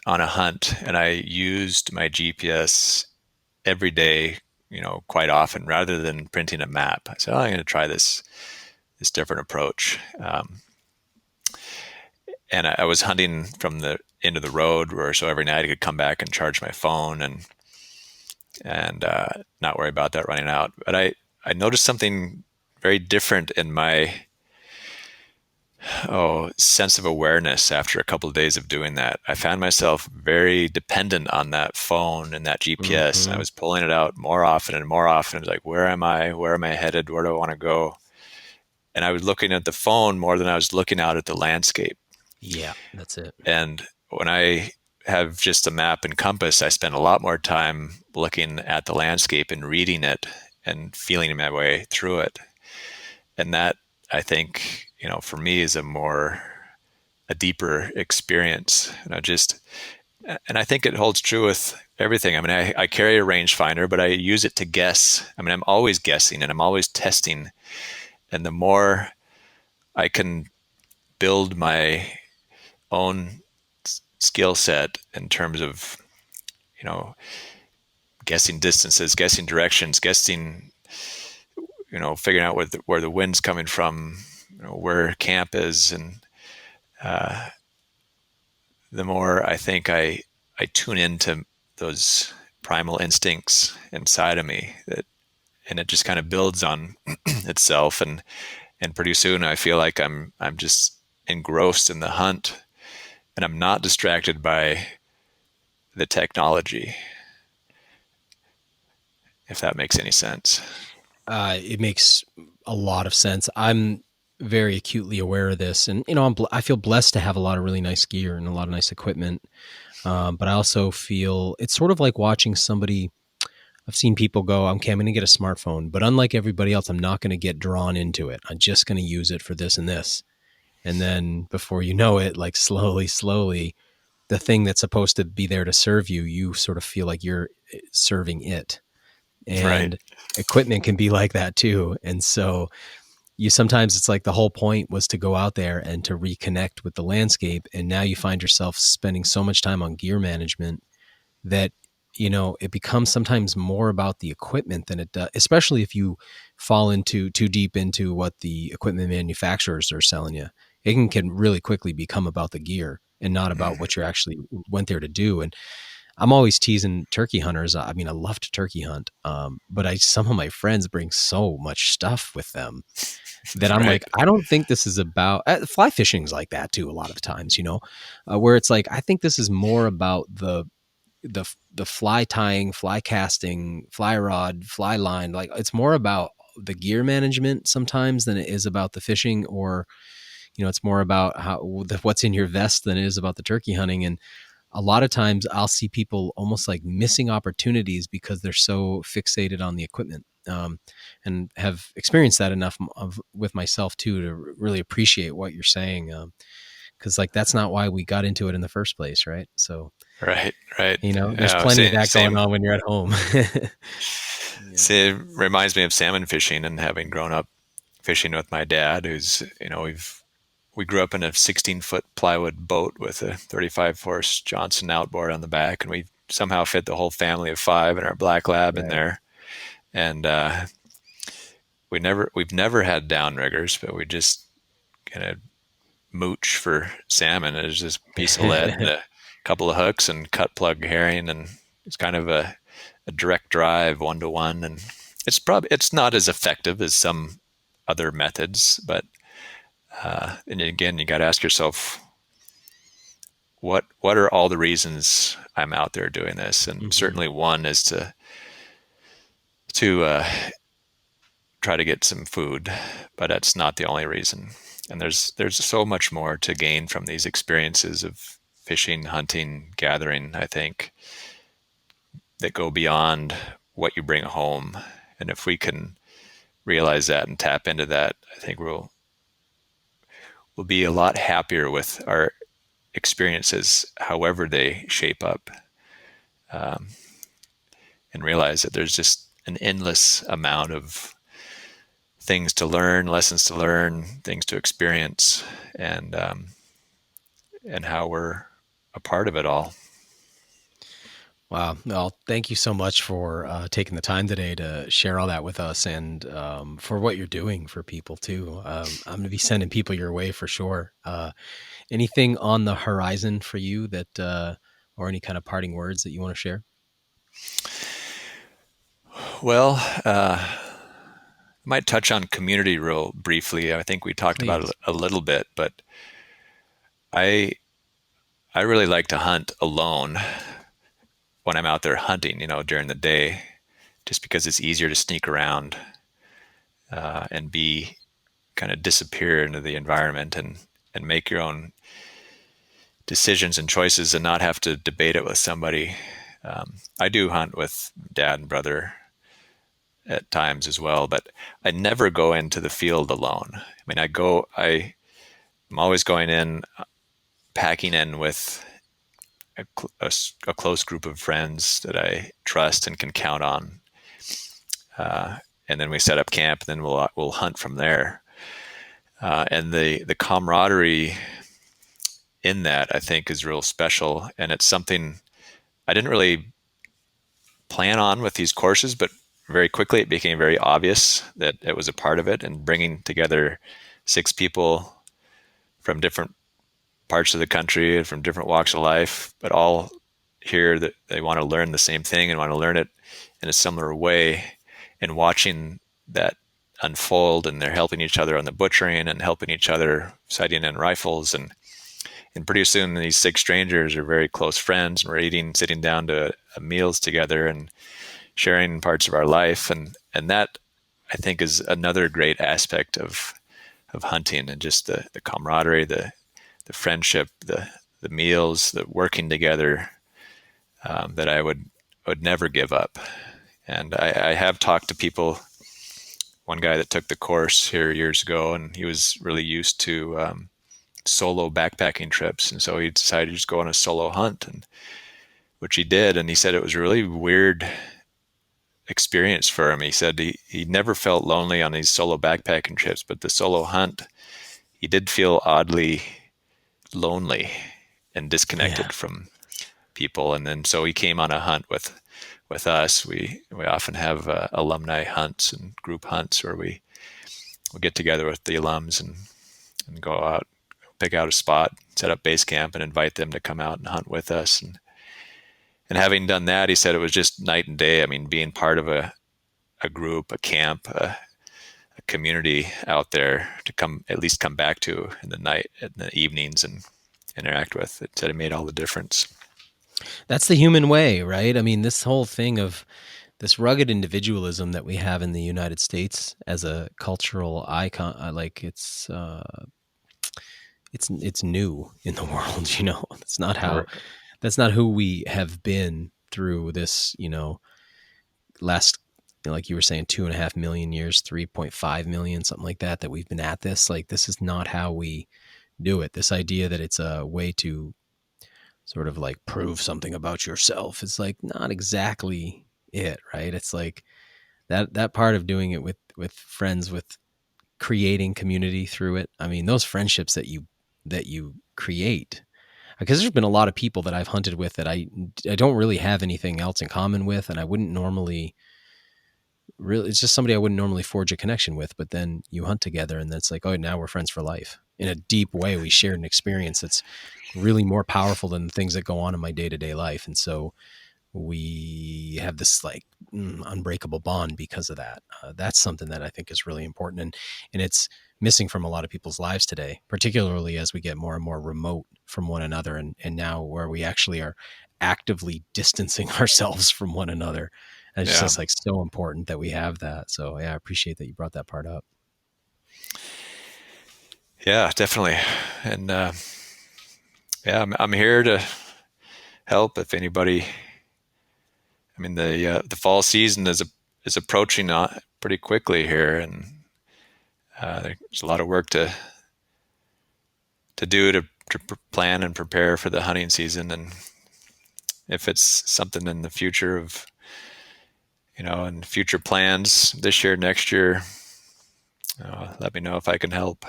on a hunt, and I used my GPS every day, quite often, rather than printing a map. I said, I'm going to try this different approach. And I was hunting from the end of the road, so every night I could come back and charge my phone and not worry about that running out. But I noticed something very different in my sense of awareness after a couple of days of doing that. I found myself very dependent on that phone and that GPS. And I Mm-hmm. was pulling it out more often and more often. I was like, where am I? Where am I headed? Where do I want to go? And I was looking at the phone more than I was looking out at the landscape. Yeah, that's it. And when I have just a map and compass, I spend a lot more time looking at the landscape and reading it and feeling my way through it. And that, I think, for me is a deeper experience. And I think it holds true with everything. I mean, I carry a rangefinder, but I use it to guess. I mean, I'm always guessing and I'm always testing. And the more I can build my own skill set in terms of, guessing distances, guessing directions, guessing, figuring out where the wind's coming from, where camp is, and the more I think I tune into those primal instincts inside of me, and it just kind of builds on itself, and pretty soon I feel like I'm just engrossed in the hunt, and I'm not distracted by the technology, if that makes any sense. It makes a lot of sense. I'm very acutely aware of this, and I feel blessed to have a lot of really nice gear and a lot of nice equipment. But I also feel it's sort of like watching somebody. I've seen people go, okay, I'm going to get a smartphone, but unlike everybody else, I'm not going to get drawn into it. I'm just going to use it for this and this. And then before you know it, like slowly, the thing that's supposed to be there to serve you, you sort of feel like you're serving it. Right. And equipment can be like that too. And so sometimes it's like the whole point was to go out there and to reconnect with the landscape. And now you find yourself spending so much time on gear management that, it becomes sometimes more about the equipment than it does, especially if you fall into too deep into what the equipment manufacturers are selling you. It can really quickly become about the gear and not about what you actually went there to do. And I'm always teasing turkey hunters. I mean, I love to turkey hunt, but some of my friends bring so much stuff with them that I'm Right. like, I don't think this is about fly fishing's like that too. A lot of times, where it's like, I think this is more about the fly tying, fly casting, fly rod, fly line. Like it's more about the gear management sometimes than it is about the fishing, or, it's more about what's in your vest than it is about the turkey hunting. And a lot of times I'll see people almost like missing opportunities because they're so fixated on the equipment, and have experienced that enough with myself too, to really appreciate what you're saying. Cause like, that's not why we got into it in the first place. Right. So, Right. there's plenty of that going Same. on when you're at home. Yeah. See, it reminds me of salmon fishing and having grown up fishing with my dad, who's, we grew up in a 16-foot plywood boat with a 35 horse Johnson outboard on the back, and we somehow fit the whole family of 5 and our black lab in Right. there. And we've never had downriggers, but we just kind of mooch for salmon. There's this piece of lead and a couple of hooks and cut plug herring, and it's kind of a direct drive 1-to-1, and it's not as effective as some other methods, but and again, you got to ask yourself, what are all the reasons I'm out there doing this? And certainly one is to try to get some food, but that's not the only reason. And there's so much more to gain from these experiences of fishing, hunting, gathering, I think, that go beyond what you bring home. And if we can realize that and tap into that, I think we'll be a lot happier with our experiences, however they shape up, and realize that there's just an endless amount of things to learn, lessons to learn, things to experience, and how we're a part of it all. Wow. Well, thank you so much for taking the time today to share all that with us, and for what you're doing for people too. I'm going to be sending people your way for sure. Anything on the horizon for you that, or any kind of parting words that you want to share? Well, I might touch on community real briefly. I think we talked about it a little bit, but I really like to hunt alone when I'm out there hunting, during the day, just because it's easier to sneak around and be kind of disappear into the environment and make your own decisions and choices and not have to debate it with somebody. I do hunt with dad and brother at times as well, but I never go into the field alone. I mean, I'm always going in, packing in with a close group of friends that I trust and can count on. And then we set up camp, and then we'll hunt from there. And the camaraderie in that, I think, is real special. And it's something I didn't really plan on with these courses, but very quickly it became very obvious that it was a part of it. And bringing together 6 people from different parts of the country and from different walks of life, but all here that they want to learn the same thing and want to learn it in a similar way, and watching that unfold, and they're helping each other on the butchering and helping each other sighting in rifles, and pretty soon these 6 strangers are very close friends, and we're sitting down to meals together and sharing parts of our life, and that, I think, is another great aspect of hunting, and just the camaraderie, the friendship, the meals, the working together, that I would never give up. And I have talked to people, one guy that took the course here years ago, and he was really used to solo backpacking trips. And so he decided to just go on a solo hunt, and which he did. And he said it was a really weird experience for him. He said he never felt lonely on these solo backpacking trips, but the solo hunt, he did feel oddly lonely and disconnected from people. And then so he came on a hunt with us. We often have alumni hunts and group hunts where we'll get together with the alums and go out, pick out a spot, set up base camp, and invite them to come out and hunt with us. And having done that, he said it was just night and day. I mean, being part of a group, a camp, a community out there to at least come back to in the evenings and interact with. It said it made all the difference. That's the human way, right? I mean, this whole thing of this rugged individualism that we have in the United States as a cultural icon, like it's new in the world, It's not that's not who we have been through this, last, like you were saying, 2.5 million years, 3.5 million, something like that we've been at this. Like, this is not how we do it. This idea that it's a way to sort of like prove something about yourself is like not exactly it, right? It's like that part of doing it with friends, with creating community through it. I mean, those friendships that you create, because there's been a lot of people that I've hunted with that I don't really have anything else in common with, and I wouldn't normally really, it's just somebody I wouldn't normally forge a connection with, but then you hunt together and it's like, oh, now we're friends for life. In a deep way, we shared an experience that's really more powerful than the things that go on in my day-to-day life. And so we have this like unbreakable bond because of that. That's something that I think is really important. And it's missing from a lot of people's lives today, particularly as we get more and more remote from one another. And now where we actually are actively distancing ourselves from one another. And it's just like so important that we have that. So yeah, I appreciate that you brought that part up. Yeah, definitely. And I'm here to help if anybody. I mean, the fall season is approaching pretty quickly here, and there's a lot of work to do to plan and prepare for the hunting season. And if it's something in the future of, and future plans this year, next year, let me know if I can help.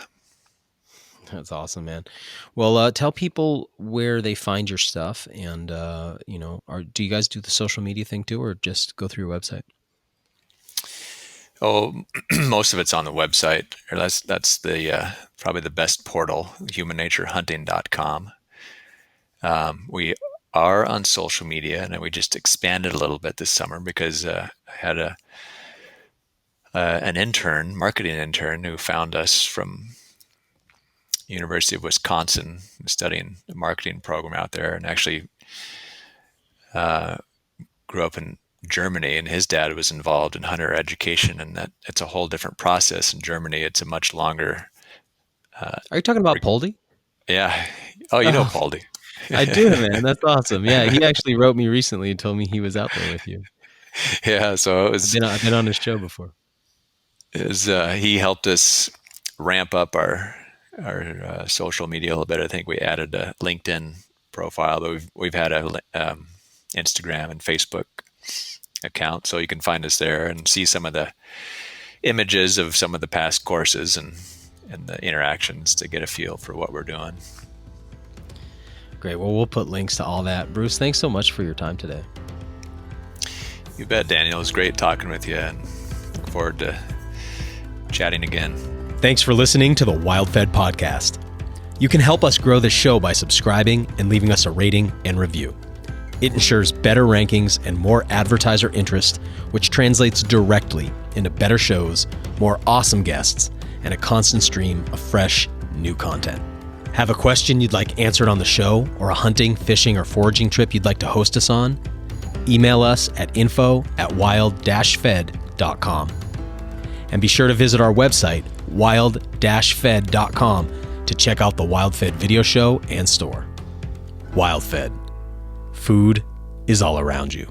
That's awesome, man. Well, tell people where they find your stuff, and do you guys do the social media thing too, or just go through your website? Oh, most of it's on the website. Or that's the probably the best portal, humannaturehunting.com. We are on social media, and we just expanded a little bit this summer because I had an marketing intern who found us from University of Wisconsin, studying the marketing program out there, and actually grew up in Germany, and his dad was involved in hunter education, and that it's a whole different process in Germany. It's a much longer. Are you talking about Poldy? Yeah. Oh, you know Poldy. I do, man. That's awesome. Yeah, he actually wrote me recently and told me he was out there with you. Yeah, so it was. I've been on his show before. He helped us ramp up our social media a little bit. I think we added a LinkedIn profile, but we've had a Instagram and Facebook account, so you can find us there and see some of the images of some of the past courses and the interactions to get a feel for what we're doing. Great. Well, we'll put links to all that. Bruce, thanks so much for your time today. You bet, Daniel. It was great talking with you, and look forward to chatting again. Thanks for listening to the WildFed podcast. You can help us grow this show by subscribing and leaving us a rating and review. It ensures better rankings and more advertiser interest, which translates directly into better shows, more awesome guests, and a constant stream of fresh, new content. Have a question you'd like answered on the show, or a hunting, fishing, or foraging trip you'd like to host us on? Email us at info@wild-fed.com. And be sure to visit our website, wild-fed.com, to check out the WildFed video show and store. WildFed. Food is all around you.